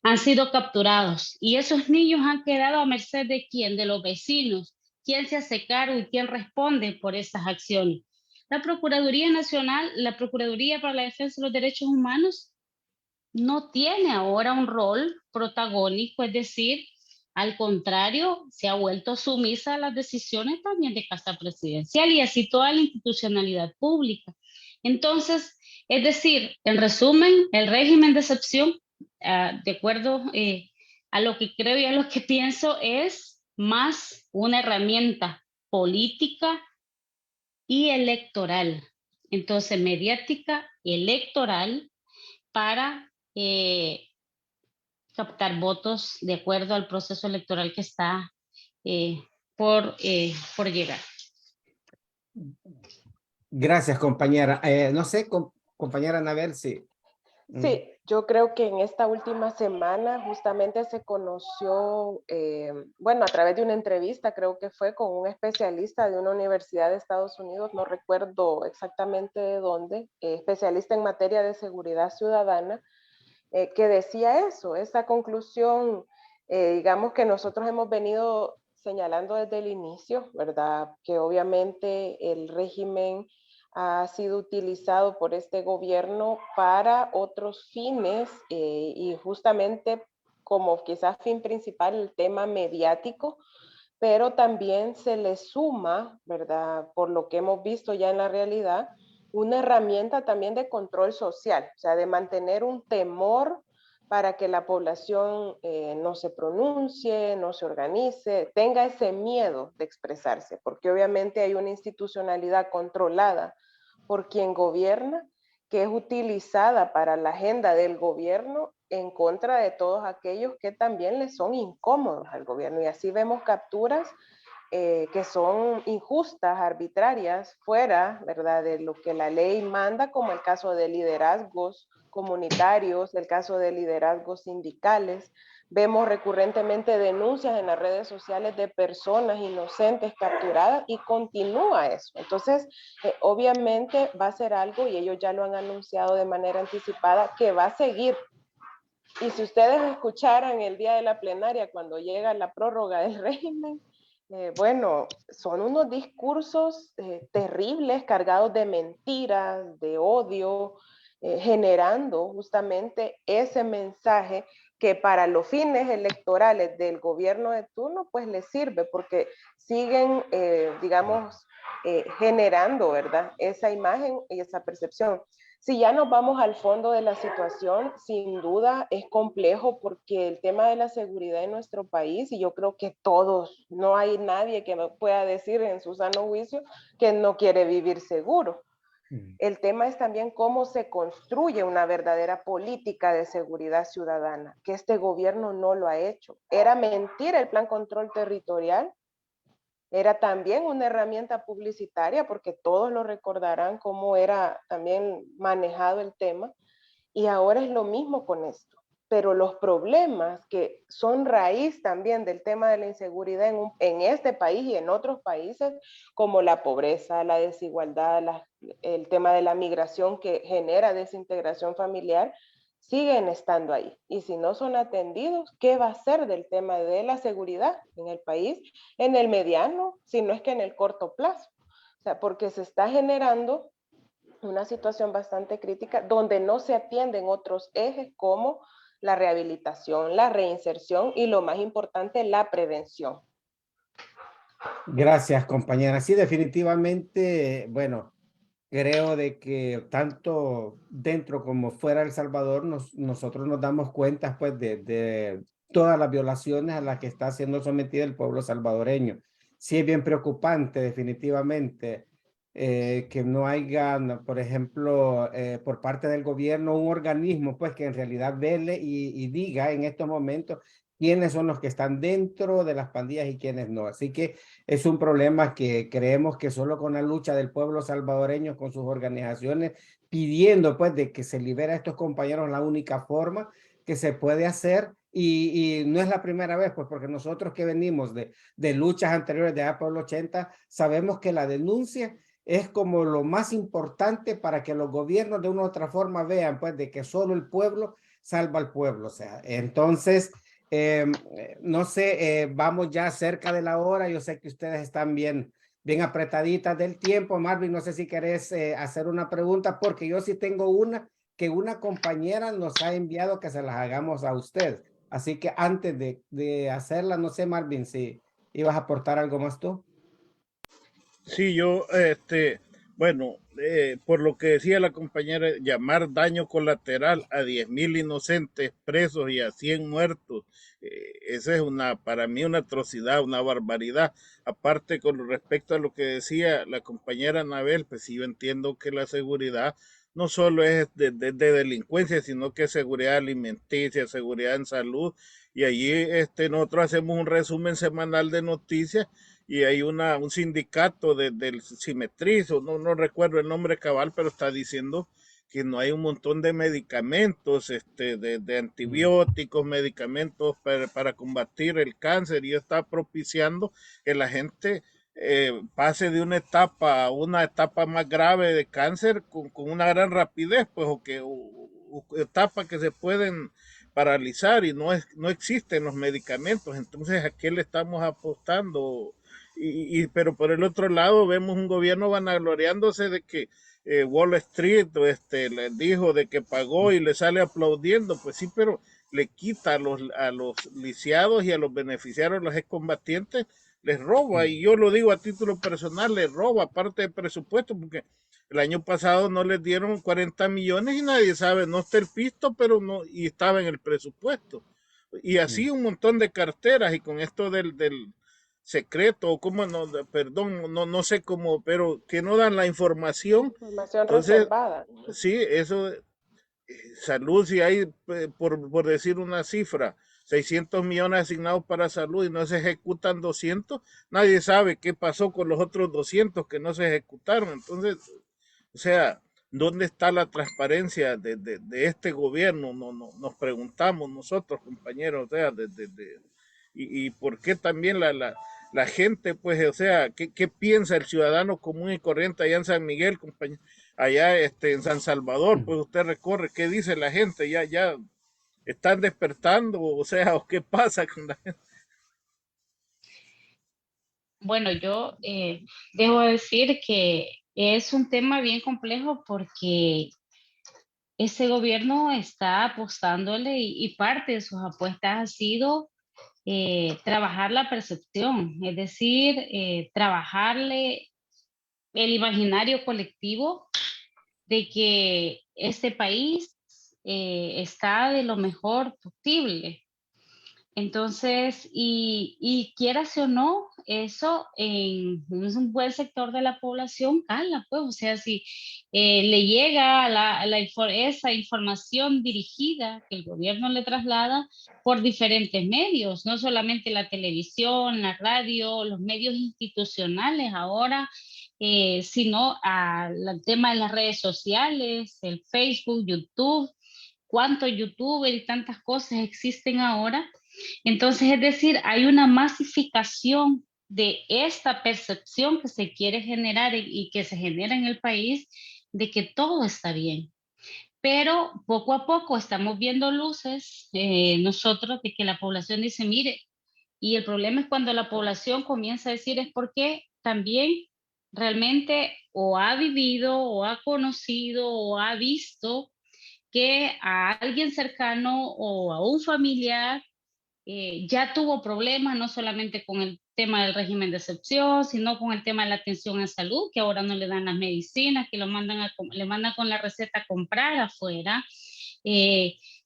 han sido capturados, y esos niños han quedado a merced de quién, de los vecinos, quién se hace cargo y quién responde por esas acciones. La Procuraduría Nacional, la Procuraduría para la Defensa de los Derechos Humanos, no tiene ahora un rol protagónico, es decir, al contrario, se ha vuelto sumisa a las decisiones también de Casa Presidencial y así toda la institucionalidad pública. Entonces, es decir, en resumen, el régimen de excepción, de acuerdo a lo que creo y a lo que pienso, es más una herramienta política y electoral. Entonces, mediática, electoral, para captar votos de acuerdo al proceso electoral que está por llegar. Gracias, compañera. No sé, compañera Anabel, si... Sí, yo creo que en esta última semana justamente se conoció, bueno, a través de una entrevista, creo que fue con un especialista de una universidad de Estados Unidos, no recuerdo exactamente de dónde, especialista en materia de seguridad ciudadana, que decía eso, esa conclusión, digamos que nosotros hemos venido señalando desde el inicio, ¿verdad? Que obviamente el régimen ha sido utilizado por este gobierno para otros fines y justamente como quizás fin principal el tema mediático, pero también se le suma, ¿verdad? Por lo que hemos visto ya en la realidad, una herramienta también de control social, o sea, de mantener un temor para que la población no se pronuncie, no se organice, tenga ese miedo de expresarse, porque obviamente hay una institucionalidad controlada por quien gobierna, que es utilizada para la agenda del gobierno en contra de todos aquellos que también le son incómodos al gobierno. Y así vemos capturas que son injustas, arbitrarias, fuera, ¿verdad?, de lo que la ley manda, como el caso de liderazgos comunitarios, el caso de liderazgos sindicales. Vemos recurrentemente denuncias en las redes sociales de personas inocentes capturadas y continúa eso. Entonces, obviamente va a ser algo, y ellos ya lo han anunciado de manera anticipada, que va a seguir. Y si ustedes escucharan el día de la plenaria, cuando llega la prórroga del régimen, bueno, son unos discursos terribles, cargados de mentiras, de odio, generando justamente ese mensaje que para los fines electorales del gobierno de turno, pues les sirve, porque siguen, digamos, generando, ¿verdad?, esa imagen y esa percepción. Si ya nos vamos al fondo de la situación, sin duda es complejo porque el tema de la seguridad en nuestro país, y yo creo que todos, no hay nadie que pueda decir en su sano juicio que no quiere vivir seguro. El tema es también cómo se construye una verdadera política de seguridad ciudadana, que este gobierno no lo ha hecho. Era mentira el plan control territorial, era también una herramienta publicitaria, porque todos lo recordarán cómo era también manejado el tema, y ahora es lo mismo con esto. Pero los problemas que son raíz también del tema de la inseguridad en este país y en otros países, como la pobreza, la desigualdad, el tema de la migración que genera desintegración familiar, siguen estando ahí. Y si no son atendidos, ¿qué va a ser del tema de la seguridad en el país en el mediano, si no es que en el corto plazo? O sea, porque se está generando una situación bastante crítica donde no se atienden otros ejes como la rehabilitación, la reinserción y lo más importante, la prevención. Gracias, compañera. Sí, definitivamente, bueno, creo de que tanto dentro como fuera de El Salvador nosotros nos damos cuenta pues de todas las violaciones a las que está siendo sometido el pueblo salvadoreño. Sí es bien preocupante definitivamente que no haya, por ejemplo, por parte del gobierno un organismo pues que en realidad vele y diga en estos momentos quiénes son los que están dentro de las pandillas y quiénes no. Así que es un problema que creemos que solo con la lucha del pueblo salvadoreño, con sus organizaciones, pidiendo pues de que se libere a estos compañeros, la única forma que se puede hacer. Y no es la primera vez, pues porque nosotros que venimos de luchas anteriores de allá por el 80, sabemos que la denuncia es como lo más importante para que los gobiernos de una u otra forma vean pues de que solo el pueblo salva al pueblo. O sea, entonces... no sé, vamos ya cerca de la hora. Yo sé que ustedes están bien apretaditas del tiempo. Marvin, no sé si querés hacer una pregunta, porque yo sí tengo una que una compañera nos ha enviado que se las hagamos a usted. Así que antes de hacerla, no sé, Marvin, si ibas a aportar algo más tú. Sí, yo, bueno, por lo que decía la compañera, llamar daño colateral a 10.000 inocentes presos y a 100 muertos, esa es para mí una atrocidad, una barbaridad. Aparte, con respecto a lo que decía la compañera Anabel, pues sí, yo entiendo que la seguridad no solo es de delincuencia, sino que es seguridad alimenticia, seguridad en salud, y allí nosotros hacemos un resumen semanal de noticias y hay un sindicato del Simetriz, o no recuerdo el nombre cabal, pero está diciendo que no hay un montón de medicamentos, de antibióticos, medicamentos para combatir el cáncer, y está propiciando que la gente pase de una etapa a una etapa más grave de cáncer con una gran rapidez, pues, o etapas que se pueden paralizar y no existen los medicamentos. Entonces, ¿a qué le estamos apostando? Pero por el otro lado vemos un gobierno vanagloriándose de que Wall Street le dijo de que pagó y le sale aplaudiendo. Pues sí, pero le quita a los lisiados y a los beneficiarios, los excombatientes, les roba. Y yo lo digo a título personal, les roba parte del presupuesto, porque el año pasado no les dieron 40 millones y nadie sabe, no está el pisto, pero no, y estaba en el presupuesto. Y así un montón de carteras, y con esto del secreto, o cómo no, perdón, no sé cómo, pero que no dan la información. Información Entonces, reservada. sí, eso, salud, si hay, por decir una cifra, 600 millones asignados para salud y no se ejecutan 200, nadie sabe qué pasó con los otros 200 que no se ejecutaron. Entonces, o sea, ¿dónde está la transparencia de este gobierno? Nos preguntamos nosotros, compañeros, o sea, y por qué también la gente, pues, o sea, ¿qué piensa el ciudadano común y corriente allá en San Miguel, compañero? Allá en San Salvador, pues usted recorre, ¿qué dice la gente? Ya están despertando, o sea, ¿o qué pasa con la gente? Bueno, yo debo decir que es un tema bien complejo porque ese gobierno está apostándole y parte de sus apuestas ha sido trabajar la percepción, es decir, trabajarle el imaginario colectivo de que este país está de lo mejor posible. Entonces, y quieras o no, eso en un buen sector de la población cala, pues, o sea, si le llega a esa información dirigida que el gobierno le traslada por diferentes medios, no solamente la televisión, la radio, los medios institucionales ahora, sino al tema de las redes sociales, el Facebook, YouTube, cuántos youtubers y tantas cosas existen ahora. Entonces, es decir, hay una masificación de esta percepción que se quiere generar y que se genera en el país de que todo está bien. Pero poco a poco estamos viendo luces nosotros de que la población dice, mire, y el problema es cuando la población comienza a decir es porque también realmente o ha vivido o ha conocido o ha visto que a alguien cercano o a un familiar ya tuvo problemas, no solamente con el tema del régimen de excepción, sino con el tema de la atención en salud, que ahora no le dan las medicinas, que le mandan con la receta a comprar afuera,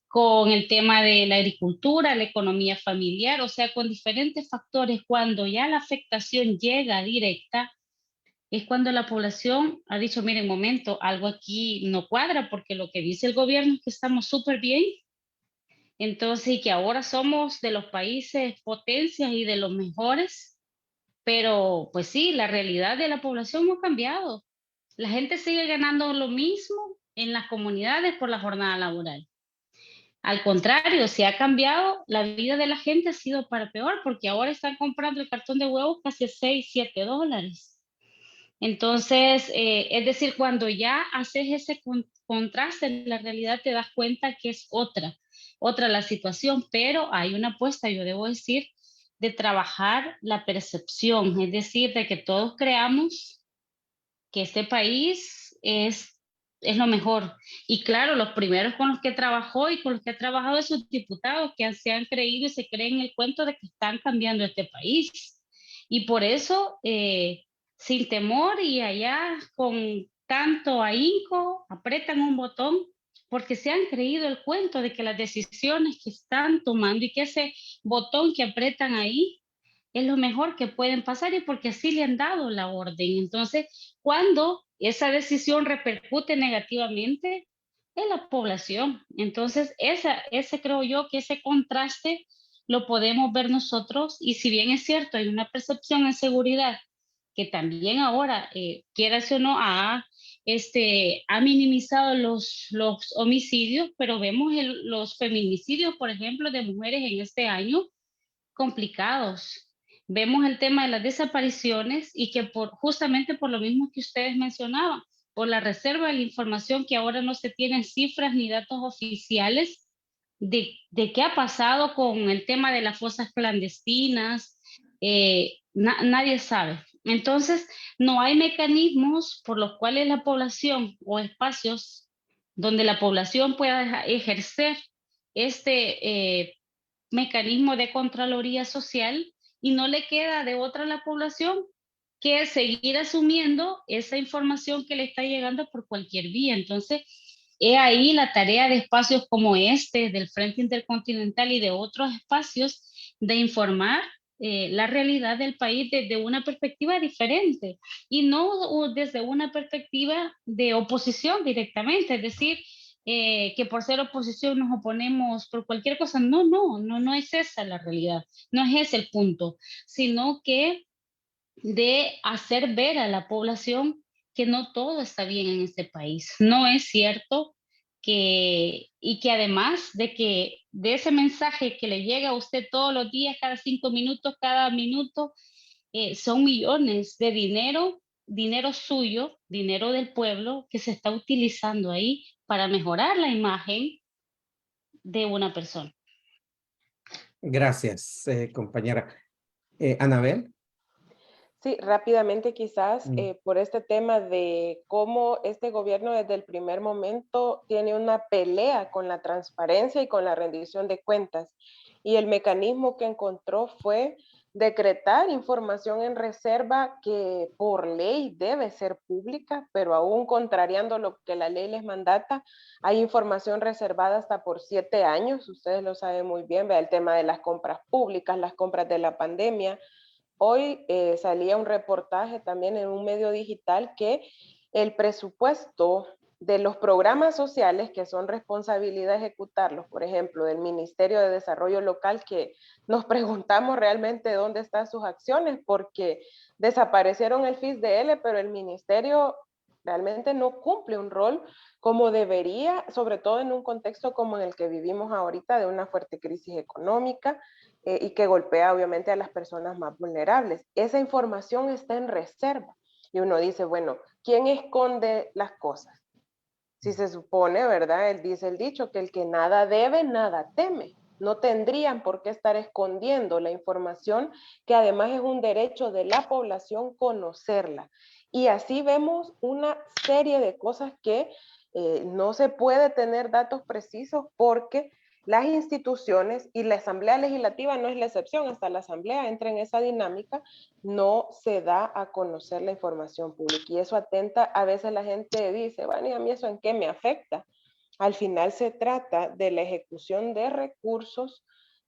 con el tema de la agricultura, la economía familiar, o sea, con diferentes factores, cuando ya la afectación llega directa, es cuando la población ha dicho, miren, momento, algo aquí no cuadra, porque lo que dice el gobierno es que estamos súper bien, entonces, y que ahora somos de los países potencias y de los mejores, pero pues sí, la realidad de la población no ha cambiado. La gente sigue ganando lo mismo en las comunidades por la jornada laboral. Al contrario, si ha cambiado, la vida de la gente ha sido para peor, porque ahora están comprando el cartón de huevos casi $6, $7. Entonces, es decir, cuando ya haces ese contraste en la realidad, te das cuenta que es otra la situación, pero hay una apuesta, yo debo decir, de trabajar la percepción, es decir, de que todos creamos que este país es lo mejor. Y claro, los primeros con los que trabajó y con los que ha trabajado esos diputados que se han creído y se creen el cuento de que están cambiando este país. Y por eso, sin temor y allá con tanto ahínco, apretan un botón porque se han creído el cuento de que las decisiones que están tomando y que ese botón que apretan ahí es lo mejor que pueden pasar y porque así le han dado la orden. Entonces, cuando esa decisión repercute negativamente en la población, entonces ese creo yo que ese contraste lo podemos ver nosotros y si bien es cierto, hay una percepción de seguridad que también ahora, quieras o no, ha minimizado los homicidios, pero vemos los feminicidios, por ejemplo, de mujeres en este año complicados. Vemos el tema de las desapariciones y que justamente por lo mismo que ustedes mencionaban, por la reserva de la información que ahora no se tienen cifras ni datos oficiales, de qué ha pasado con el tema de las fosas clandestinas. Nadie sabe. Entonces, no hay mecanismos por los cuales la población o espacios donde la población pueda ejercer este mecanismo de Contraloría Social, y no le queda de otra a la población que seguir asumiendo esa información que le está llegando por cualquier vía. Entonces, he ahí la tarea de espacios como este, del Frente Intercontinental y de otros espacios, de informar la realidad del país desde una perspectiva diferente y no desde una perspectiva de oposición directamente, es decir, que por ser oposición nos oponemos por cualquier cosa. No es esa la realidad, no es ese el punto, sino que de hacer ver a la población que no todo está bien en este país. No es cierto y que además de que de ese mensaje que le llega a usted todos los días, cada 5 minutos, cada minuto, son millones de dinero suyo, dinero del pueblo que se está utilizando ahí para mejorar la imagen de una persona. Gracias, compañera. Anabel. Sí, rápidamente quizás por este tema de cómo este gobierno desde el primer momento tiene una pelea con la transparencia y con la rendición de cuentas. Y el mecanismo que encontró fue decretar información en reserva que por ley debe ser pública, pero aún contrariando lo que la ley les mandata, hay información reservada hasta por 7 años. Ustedes lo saben muy bien, vea el tema de las compras públicas, las compras de la pandemia. Hoy salía un reportaje también en un medio digital que el presupuesto de los programas sociales que son responsabilidad de ejecutarlos, por ejemplo, del Ministerio de Desarrollo Local, que nos preguntamos realmente dónde están sus acciones, porque desaparecieron el FISDL, pero el ministerio realmente no cumple un rol como debería, sobre todo en un contexto como en el que vivimos ahorita, de una fuerte crisis económica, y que golpea obviamente a las personas más vulnerables. Esa información está en reserva. Y uno dice, bueno, ¿quién esconde las cosas? Si se supone, ¿verdad? Él dice el dicho que el que nada debe, nada teme. No tendrían por qué estar escondiendo la información, que además es un derecho de la población conocerla. Y así vemos una serie de cosas que no se puede tener datos precisos porque las instituciones, y la Asamblea Legislativa no es la excepción, hasta la Asamblea entra en esa dinámica, no se da a conocer la información pública. Y eso atenta, a veces la gente dice, bueno, ¿y a mí eso en qué me afecta? Al final se trata de la ejecución de recursos,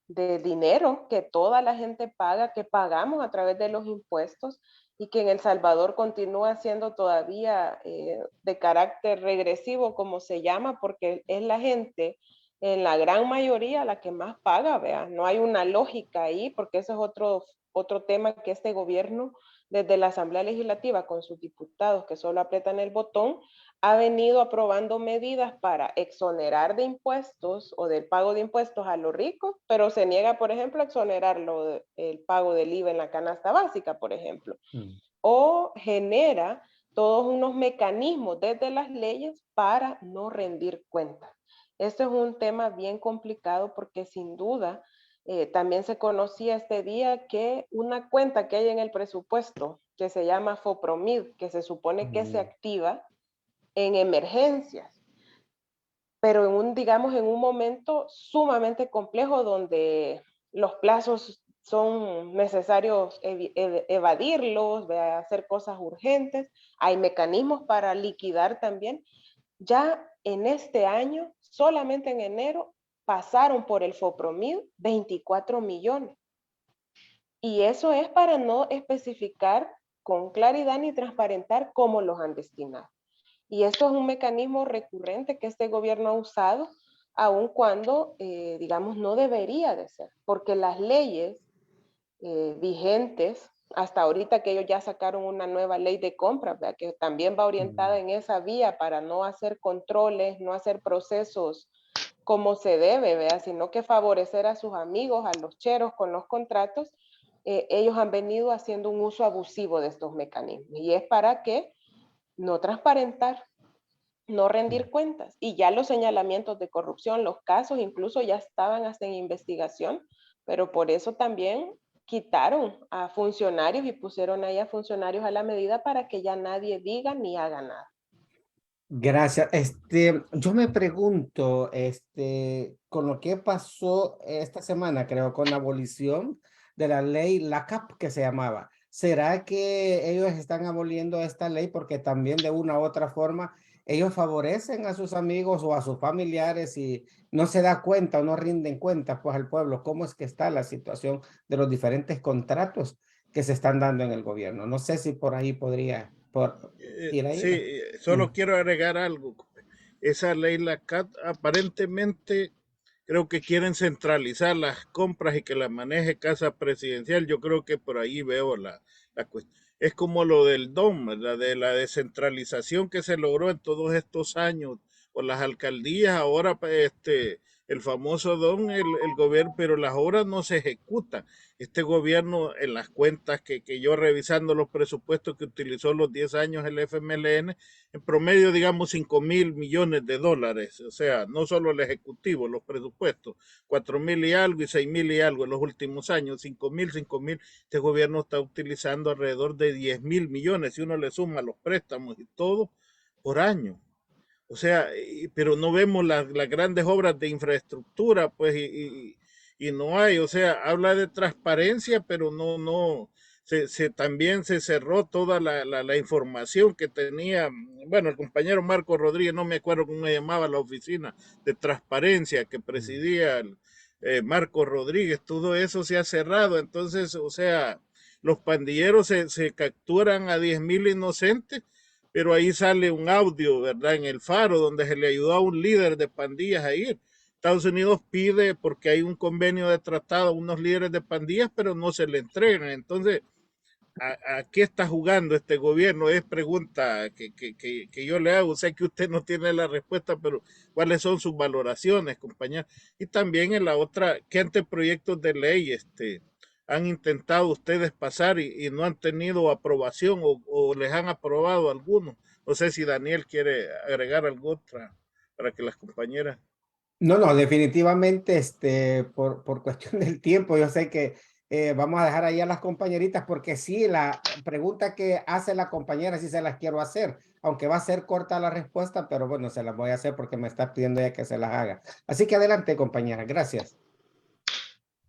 de dinero que toda la gente paga, que pagamos a través de los impuestos, y que en El Salvador continúa siendo todavía de carácter regresivo, como se llama, porque es la gente en la gran mayoría la que más paga, vea, no hay una lógica ahí, porque ese es otro tema que este gobierno, desde la Asamblea Legislativa, con sus diputados que solo aprietan el botón, ha venido aprobando medidas para exonerar de impuestos o del pago de impuestos a los ricos, pero se niega, por ejemplo, a exonerar el pago del IVA en la canasta básica, por ejemplo. O genera todos unos mecanismos desde las leyes para no rendir cuentas. Este es un tema bien complicado porque sin duda también se conocía este día que una cuenta que hay en el presupuesto que se llama FOPROMID, que se supone que se activa en emergencias, pero digamos, en un momento sumamente complejo donde los plazos son necesarios evadirlos, hacer cosas urgentes, hay mecanismos para liquidar también. Ya en este año, solamente en enero, pasaron por el FOPROMID 24 millones. Y eso es para no especificar con claridad ni transparentar cómo los han destinado. Y esto es un mecanismo recurrente que este gobierno ha usado, aun cuando, digamos, no debería de ser, porque las leyes vigentes, hasta ahorita que ellos ya sacaron una nueva ley de compra, ¿verdad? Que también va orientada en esa vía para no hacer controles, no hacer procesos como se debe, ¿verdad? Sino que favorecer a sus amigos, a los cheros con los contratos. Ellos han venido haciendo un uso abusivo de estos mecanismos y es para que no transparentar, no rendir cuentas. Y ya los señalamientos de corrupción, los casos incluso ya estaban hasta en investigación, pero por eso también quitaron a funcionarios y pusieron ahí a funcionarios a la medida para que ya nadie diga ni haga nada. Gracias. Yo me pregunto, con lo que pasó esta semana, creo, con la abolición de la ley LACAP que se llamaba, ¿será que ellos están aboliendo esta ley porque también de una u otra forma ellos favorecen a sus amigos o a sus familiares y no se da cuenta o no rinden cuenta pues al pueblo cómo es que está la situación de los diferentes contratos que se están dando en el gobierno? No sé si por ahí podría ir ahí. Sí, solo quiero agregar algo. Esa ley, la CAT, aparentemente creo que quieren centralizar las compras y que las maneje Casa Presidencial. Yo creo que por ahí veo la cuestión. Es como lo del DOM, ¿verdad? De la descentralización que se logró en todos estos años por las alcaldías. Ahora, el famoso DOM, el gobierno, pero las obras no se ejecutan. Este gobierno, en las cuentas que yo revisando los presupuestos que utilizó los 10 años el FMLN, en promedio, digamos, 5.000 millones de dólares. O sea, no solo el ejecutivo, los presupuestos, 4.000 y algo y 6.000 y algo en los últimos años, 5.000. Este gobierno está utilizando alrededor de 10.000 millones, si uno le suma los préstamos y todo, por año. O sea, pero no vemos las grandes obras de infraestructura, pues, y no hay, o sea, habla de transparencia, pero no, también se cerró toda la información que tenía, bueno, el compañero Marco Rodríguez, no me acuerdo cómo se llamaba la oficina de transparencia que presidía Marco Rodríguez, todo eso se ha cerrado, entonces, o sea, los pandilleros se capturan a 10.000 inocentes, pero ahí sale un audio, ¿verdad? En el Faro, donde se le ayudó a un líder de pandillas a ir. Estados Unidos pide, porque hay un convenio de tratado, a unos líderes de pandillas, pero no se le entregan. Entonces, ¿a qué está jugando este gobierno? Es pregunta que yo le hago. Sé que usted no tiene la respuesta, pero ¿cuáles son sus valoraciones, compañero? Y también en la otra, ¿qué anteproyectos de ley han intentado ustedes pasar y no han tenido aprobación o les han aprobado algunos? No sé si Daniel quiere agregar algo otra para que las compañeras. No, no, definitivamente, por cuestión del tiempo, yo sé que vamos a dejar ahí a las compañeritas porque sí, la pregunta que hace la compañera sí se las quiero hacer, aunque va a ser corta la respuesta, pero bueno, se las voy a hacer porque me está pidiendo ella que se las haga. Así que adelante, compañera, gracias.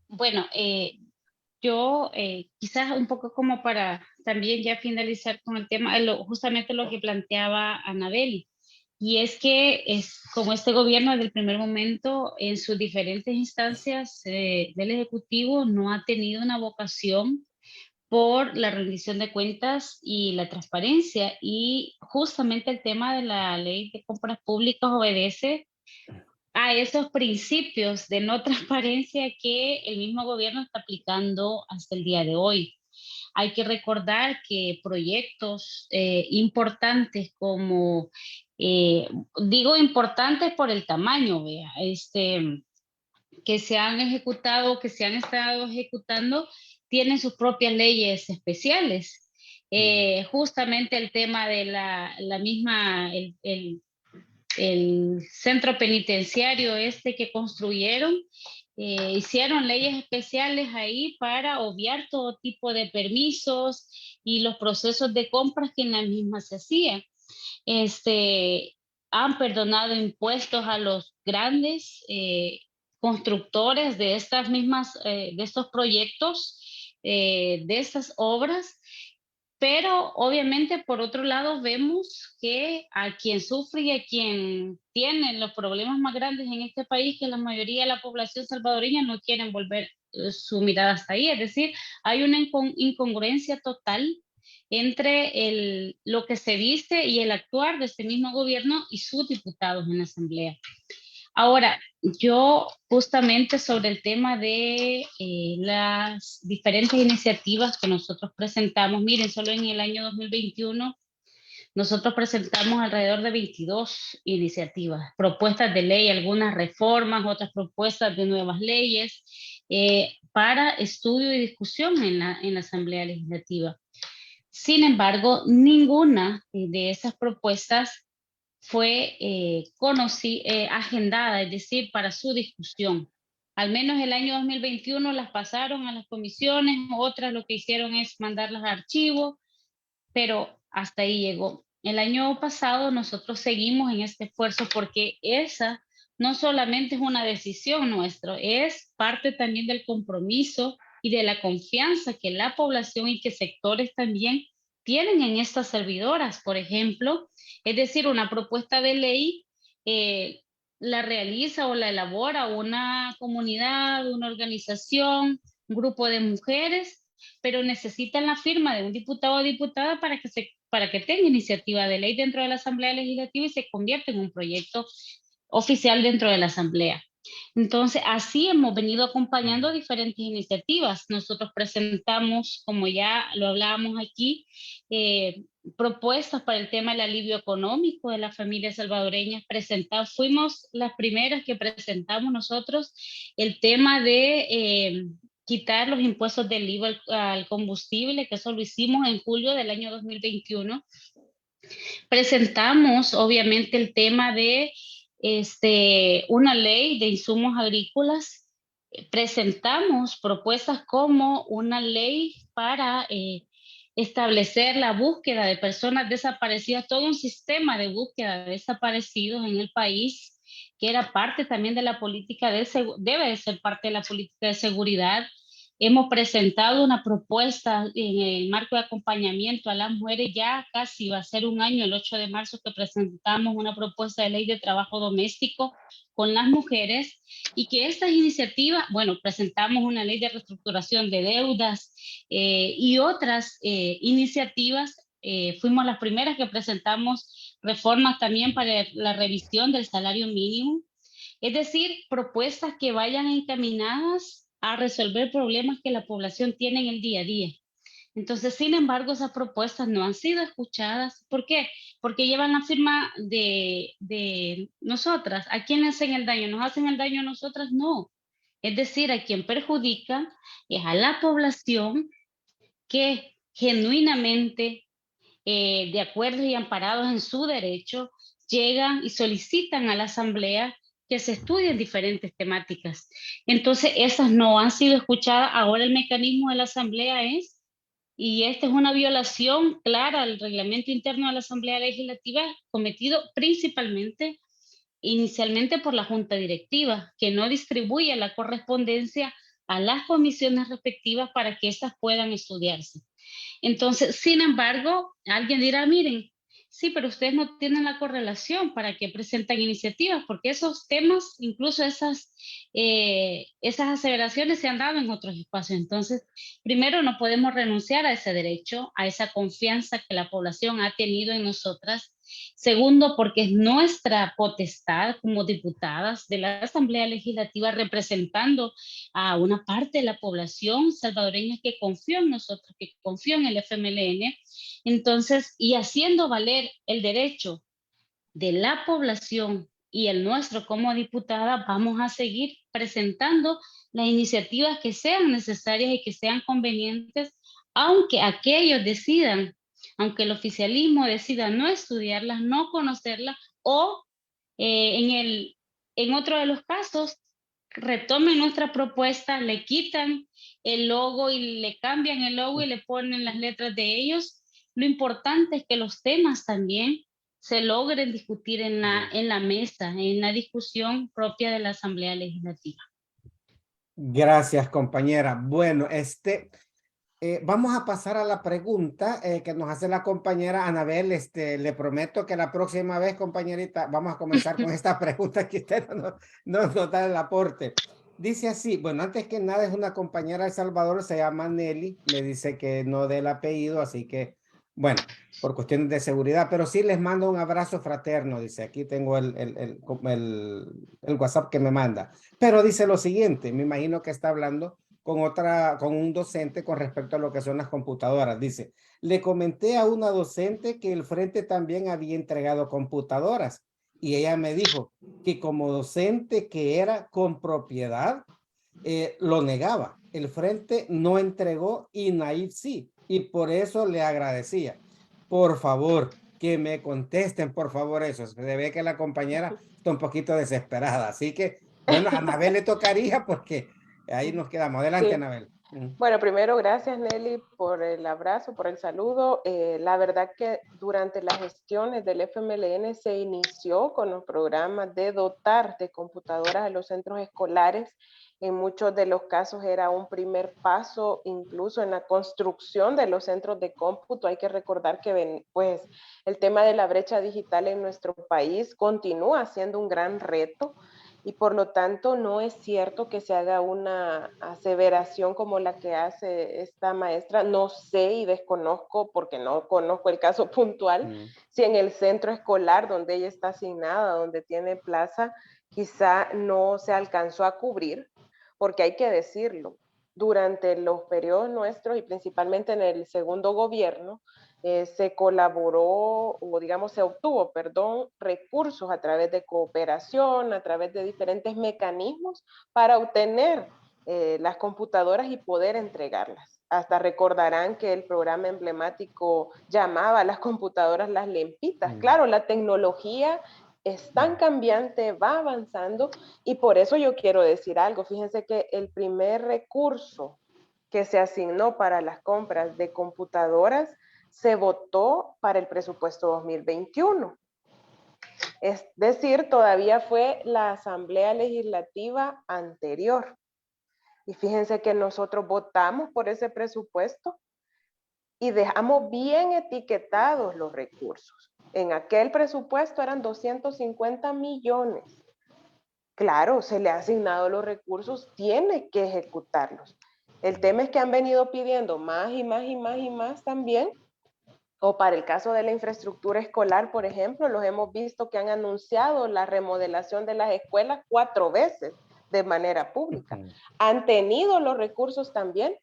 Bueno, yo quizás un poco como para también ya finalizar con el tema, justamente lo que planteaba Anabel, y es que es como este gobierno desde el primer momento en sus diferentes instancias del Ejecutivo no ha tenido una vocación por la rendición de cuentas y la transparencia, y justamente el tema de la ley de compras públicas obedece a esos principios de no transparencia que el mismo gobierno está aplicando hasta el día de hoy. Hay que recordar que proyectos importantes como, digo importantes por el tamaño, vea, que se han ejecutado, que se han estado ejecutando, tienen sus propias leyes especiales. Justamente el tema de la misma, el centro penitenciario que construyeron, hicieron leyes especiales ahí para obviar todo tipo de permisos y los procesos de compras que en la misma se hacían. Han perdonado impuestos a los grandes constructores de estas mismas, de estos proyectos, de estas obras, pero obviamente por otro lado vemos que a quien sufre y a quien tiene los problemas más grandes en este país, que la mayoría de la población salvadoreña no quieren volver su mirada hasta ahí, es decir, hay una incongruencia total entre lo que se dice y el actuar de este mismo gobierno y sus diputados en la Asamblea. Ahora, yo justamente sobre el tema de las diferentes iniciativas que nosotros presentamos, miren, solo en el año 2021 nosotros presentamos alrededor de 22 iniciativas, propuestas de ley, algunas reformas, otras propuestas de nuevas leyes para estudio y discusión en la Asamblea Legislativa. Sin embargo, ninguna de esas propuestas fue agendada, es decir, para su discusión. Al menos el año 2021 las pasaron a las comisiones, otras lo que hicieron es mandarlas a archivo, pero hasta ahí llegó. El año pasado nosotros seguimos en este esfuerzo porque esa no solamente es una decisión nuestra, es parte también del compromiso y de la confianza que la población y que sectores también tienen en estas servidoras. Por ejemplo, es decir, una propuesta de ley la realiza o la elabora una comunidad, una organización, un grupo de mujeres, pero necesitan la firma de un diputado o diputada para que tenga iniciativa de ley dentro de la Asamblea Legislativa y se convierta en un proyecto oficial dentro de la Asamblea. Entonces, así hemos venido acompañando diferentes iniciativas. Nosotros presentamos, como ya lo hablábamos aquí, propuestas para el tema del alivio económico de las familias salvadoreñas. Fuimos las primeras que presentamos nosotros el tema de quitar los impuestos del IVA al combustible, que eso lo hicimos en julio del año 2021. Presentamos, obviamente, el tema de una ley de insumos agrícolas. Presentamos propuestas como una ley para establecer la búsqueda de personas desaparecidas, todo un sistema de búsqueda de desaparecidos en el país, que era parte también de la política debe de ser parte de la política de seguridad. Hemos presentado una propuesta en el marco de acompañamiento a las mujeres, ya casi va a ser un año, el 8 de marzo, que presentamos una propuesta de ley de trabajo doméstico con las mujeres, y que estas iniciativas, bueno, presentamos una ley de reestructuración de deudas y otras iniciativas. Fuimos las primeras que presentamos reformas también para la revisión del salario mínimo. Es decir, propuestas que vayan encaminadas a resolver problemas que la población tiene en el día a día. Entonces, sin embargo, esas propuestas no han sido escuchadas. ¿Por qué? Porque llevan la firma de nosotras. ¿A quién hacen el daño? ¿Nos hacen el daño a nosotras? No. Es decir, a quien perjudica es a la población que genuinamente, de acuerdo y amparados en su derecho, llegan y solicitan a la Asamblea que se estudien diferentes temáticas. Entonces, esas no han sido escuchadas. Ahora el mecanismo de la Asamblea y esta es una violación clara al reglamento interno de la Asamblea Legislativa, cometido principalmente, inicialmente por la Junta Directiva, que no distribuye la correspondencia a las comisiones respectivas para que estas puedan estudiarse. Entonces, sin embargo, alguien dirá, miren, sí, pero ustedes no tienen la correlación para que presentan iniciativas, porque esos temas, incluso esas aseveraciones se han dado en otros espacios. Entonces, primero, no podemos renunciar a ese derecho, a esa confianza que la población ha tenido en nosotras. Segundo, porque es nuestra potestad como diputadas de la Asamblea Legislativa representando a una parte de la población salvadoreña que confió en nosotros, que confió en el FMLN. Entonces, y haciendo valer el derecho de la población y el nuestro como diputada, vamos a seguir presentando las iniciativas que sean necesarias y que sean convenientes, aunque aquellos decidan, aunque el oficialismo decida no estudiarlas, no conocerlas, o en otro de los casos, retomen nuestra propuesta, le quitan el logo y le cambian el logo y le ponen las letras de ellos. Lo importante es que los temas también se logren discutir en la mesa, en la discusión propia de la Asamblea Legislativa. Gracias, compañera. Bueno, vamos a pasar a la pregunta que nos hace la compañera Anabel. Le prometo que la próxima vez, compañerita, vamos a comenzar con esta pregunta que usted nos da el aporte. Dice así, bueno, antes que nada es una compañera de El Salvador, se llama Nelly, me dice que no dé el apellido, así que, bueno, por cuestiones de seguridad, pero sí les mando un abrazo fraterno, dice, aquí tengo el WhatsApp que me manda. Pero dice lo siguiente, me imagino que está hablando con un docente con respecto a lo que son las computadoras. Dice, le comenté a una docente que el Frente también había entregado computadoras y ella me dijo que como docente que era con propiedad, lo negaba. El Frente no entregó y Naib sí, y por eso le agradecía. Por favor, que me contesten, por favor, eso. Se ve que la compañera está un poquito desesperada. Así que, bueno, a Anabel le tocaría porque ahí nos quedamos. Adelante, Sí. Anabel. Bueno, primero, gracias Nelly por el abrazo, por el saludo. La verdad que durante las gestiones del FMLN se inició con los programas de dotar de computadoras a los centros escolares. En muchos de los casos era un primer paso, incluso en la construcción de los centros de cómputo. Hay que recordar que pues, el tema de la brecha digital en nuestro país continúa siendo un gran reto. Y por lo tanto no es cierto que se haga una aseveración como la que hace esta maestra. No sé y desconozco, porque no conozco el caso puntual, si en el centro escolar donde ella está asignada, donde tiene plaza, quizá no se alcanzó a cubrir, porque hay que decirlo, durante los periodos nuestros y principalmente en el segundo gobierno, se colaboró, o digamos se obtuvo, perdón, recursos a través de cooperación, a través de diferentes mecanismos para obtener las computadoras y poder entregarlas. Hasta recordarán que el programa emblemático llamaba a las computadoras las lempitas. Claro, la tecnología es tan cambiante, va avanzando, y por eso yo quiero decir algo. Fíjense que el primer recurso que se asignó para las compras de computadoras se votó para el presupuesto 2021. Es decir, todavía fue la Asamblea Legislativa anterior. Y fíjense que nosotros votamos por ese presupuesto y dejamos bien etiquetados los recursos. En aquel presupuesto eran 250 millones. Claro, se le ha asignado los recursos, tiene que ejecutarlos. El tema es que han venido pidiendo más y más y más y más también. O para el caso de la infraestructura escolar, por ejemplo, los hemos visto que han anunciado la remodelación de las escuelas 4 veces de manera pública. Han tenido los recursos también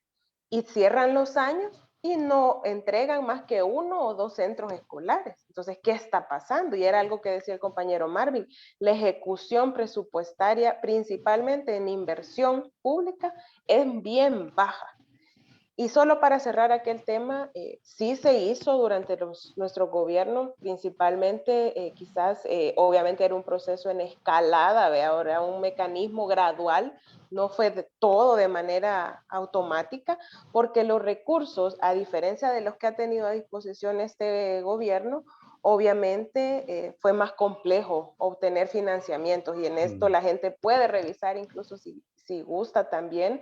y cierran los años y no entregan más que 1 o 2 centros escolares. Entonces, ¿qué está pasando? Y era algo que decía el compañero Marvin, la ejecución presupuestaria, principalmente en inversión pública, es bien baja. Y solo para cerrar aquel tema, sí se hizo durante nuestro gobierno, principalmente quizás, obviamente era un proceso en escalada, ahora un mecanismo gradual, no fue todo de manera automática, porque los recursos, a diferencia de los que ha tenido a disposición este gobierno, obviamente fue más complejo obtener financiamientos, y en esto la gente puede revisar incluso si gusta también,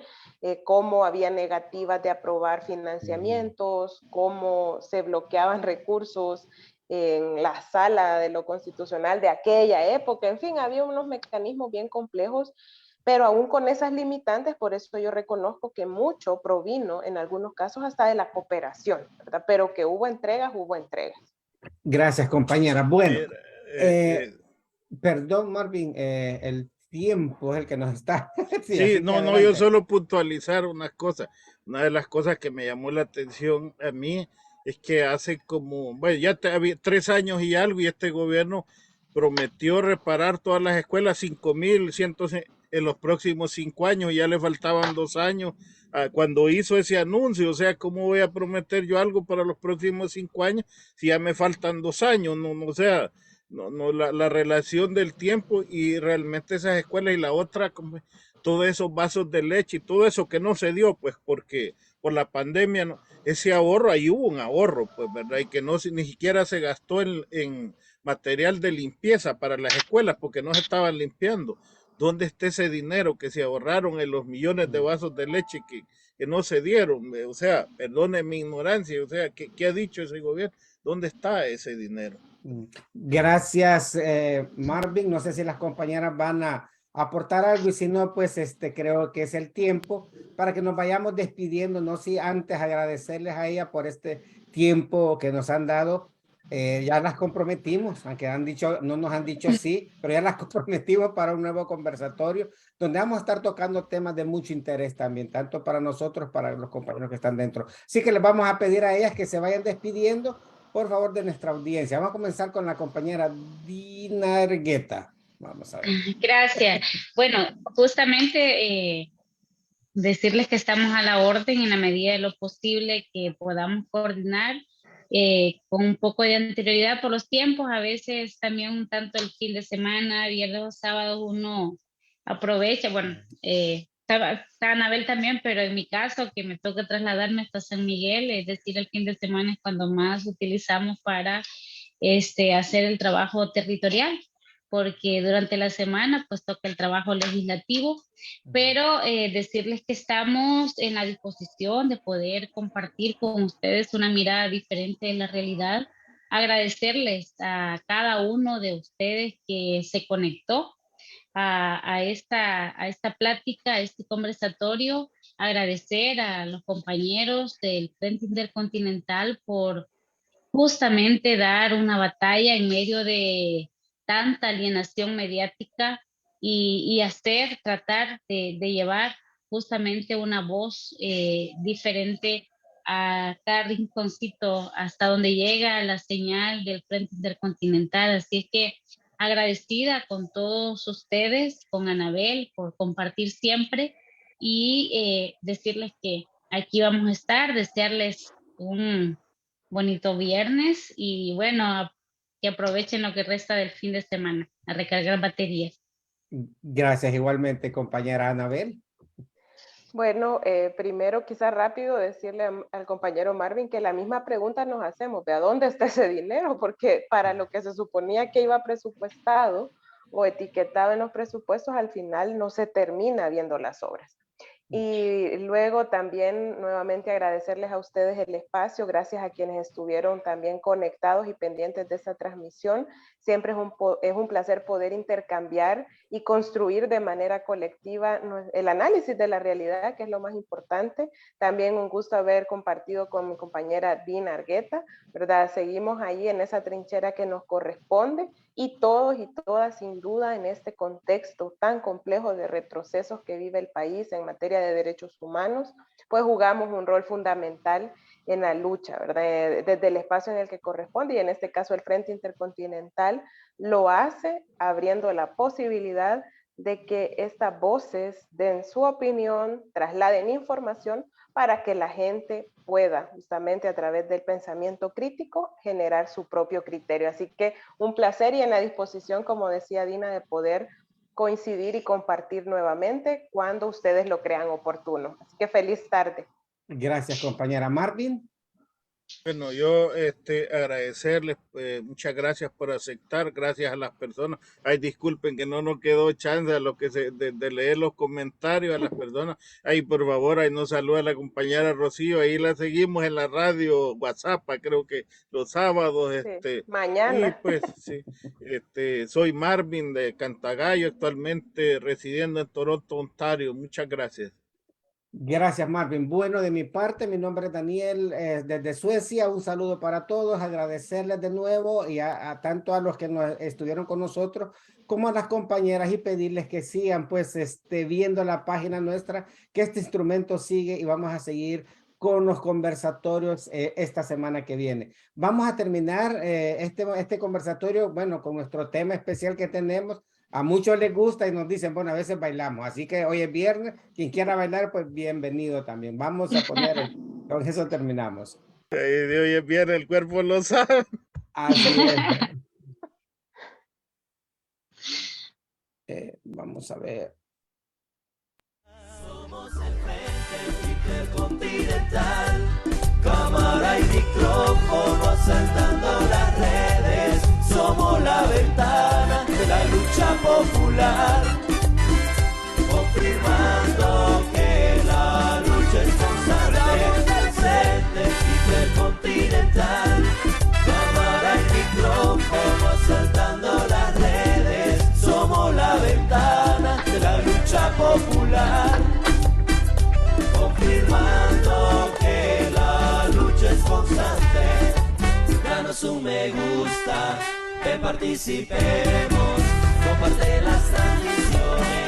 cómo había negativas de aprobar financiamientos, cómo se bloqueaban recursos en la sala de lo constitucional de aquella época. En fin, había unos mecanismos bien complejos, pero aún con esas limitantes, por eso yo reconozco que mucho provino en algunos casos hasta de la cooperación, ¿verdad? Pero que hubo entregas, hubo entregas. Gracias, compañera. Bueno, perdón, Marvin, el tiempo es el que nos está. Sí, no, yo solo puntualizar unas cosas. Una de las cosas que me llamó la atención a mí es que hace como, bueno, ya había 3 años y algo, y este gobierno prometió reparar todas las escuelas, 5,100 en los próximos 5 años, y ya le faltaban 2 años cuando hizo ese anuncio. O sea, ¿cómo voy a prometer yo algo para los próximos 5 años si ya me faltan 2 años? O sea, la relación del tiempo y realmente esas escuelas, y la otra, como todos esos vasos de leche y todo eso que no se dio, pues porque por la pandemia, ¿no? Ese ahorro, ahí hubo un ahorro, pues, ¿verdad? Y que no ni siquiera se gastó en material de limpieza para las escuelas porque no se estaban limpiando. ¿Dónde está ese dinero que se ahorraron en los millones de vasos de leche que no se dieron? O sea, perdone mi ignorancia, o sea, ¿qué ha dicho ese gobierno? ¿Dónde está ese dinero? Gracias, Marvin. No sé si las compañeras van a aportar algo, y si no, pues creo que es el tiempo para que nos vayamos despidiendo. No sé, antes agradecerles a ella por este tiempo que nos han dado. Ya las comprometimos, aunque no nos han dicho sí, pero ya las comprometimos para un nuevo conversatorio donde vamos a estar tocando temas de mucho interés también, tanto para nosotros, para los compañeros que están dentro. Así que les vamos a pedir a ellas que se vayan despidiendo, por favor, de nuestra audiencia. Vamos a comenzar con la compañera Dina Argueta. Vamos a ver. Gracias. Bueno, justamente decirles que estamos a la orden en la medida de lo posible que podamos coordinar. con un poco de anterioridad por los tiempos, a veces también un tanto el fin de semana, viernes o sábado uno aprovecha, bueno, está Anabel también, pero en mi caso que me toca trasladarme hasta San Miguel, es decir, el fin de semana es cuando más utilizamos para hacer el trabajo territorial, porque durante la semana pues toca el trabajo legislativo, pero decirles que estamos en la disposición de poder compartir con ustedes una mirada diferente de la realidad, agradecerles a cada uno de ustedes que se conectó a esta plática, a este conversatorio, agradecer a los compañeros del Frente Intercontinental por justamente dar una batalla en medio de tanta alienación mediática y tratar de llevar justamente una voz diferente a cada rinconcito hasta donde llega la señal del Frente Intercontinental. Así es que agradecida con todos ustedes, con Anabel, por compartir siempre y decirles que aquí vamos a estar, desearles un bonito viernes y bueno, que aprovechen lo que resta del fin de semana a recargar baterías. Gracias igualmente, compañera Anabel. Bueno, primero quizás rápido decirle al compañero Marvin que la misma pregunta nos hacemos, ¿de dónde está ese dinero? Porque para lo que se suponía que iba presupuestado o etiquetado en los presupuestos, al final no se termina viendo las obras. Y luego también nuevamente agradecerles a ustedes el espacio, gracias a quienes estuvieron también conectados y pendientes de esta transmisión. Siempre es un placer poder intercambiar y construir de manera colectiva el análisis de la realidad, que es lo más importante. También un gusto haber compartido con mi compañera Dina Argueta, ¿verdad? Seguimos ahí en esa trinchera que nos corresponde y todos y todas sin duda en este contexto tan complejo de retrocesos que vive el país en materia de derechos humanos, pues jugamos un rol fundamental en la lucha, ¿verdad? Desde el espacio en el que corresponde, y en este caso el Frente Intercontinental lo hace abriendo la posibilidad de que estas voces den su opinión, trasladen información para que la gente pueda justamente a través del pensamiento crítico generar su propio criterio. Así que un placer y en la disposición, como decía Dina, de poder coincidir y compartir nuevamente cuando ustedes lo crean oportuno. Así que feliz tarde. Gracias, compañera Marvin. Bueno, yo agradecerles, muchas gracias por aceptar, gracias a las personas. Ay, disculpen que no nos quedó chance a lo que de leer los comentarios a las personas. Ay, por favor, ahí nos saluda la compañera Rocío, ahí la seguimos en la radio WhatsApp, creo que los sábados. Sí, mañana. Y pues sí, soy Marvin de Cantagallo, actualmente residiendo en Toronto, Ontario. Muchas gracias. Gracias, Marvin. Bueno, de mi parte, mi nombre es Daniel, desde Suecia. Un saludo para todos, agradecerles de nuevo y a tanto a los que estuvieron con nosotros como a las compañeras y pedirles que sigan pues viendo la página nuestra, que este instrumento sigue y vamos a seguir con los conversatorios esta semana que viene. Vamos a terminar este conversatorio, bueno, con nuestro tema especial que tenemos. A muchos les gusta y nos dicen, bueno, a veces bailamos. Así que hoy es viernes. Quien quiera bailar, pues bienvenido también. Vamos a poner, con eso terminamos. Hoy es viernes, el cuerpo lo sabe. Así es. Vamos a ver. Somos el Frente Intercontinental, cámara y micrófono asaltando las redes. Somos la ventana de la lucha popular, confirmando que la lucha es constante. Frente Intercontinental, cámara y micrófono asaltando las redes. Somos la ventana de la lucha popular, confirmando que la lucha es constante. Danos un me gusta, que participemos, comparte las transmisiones.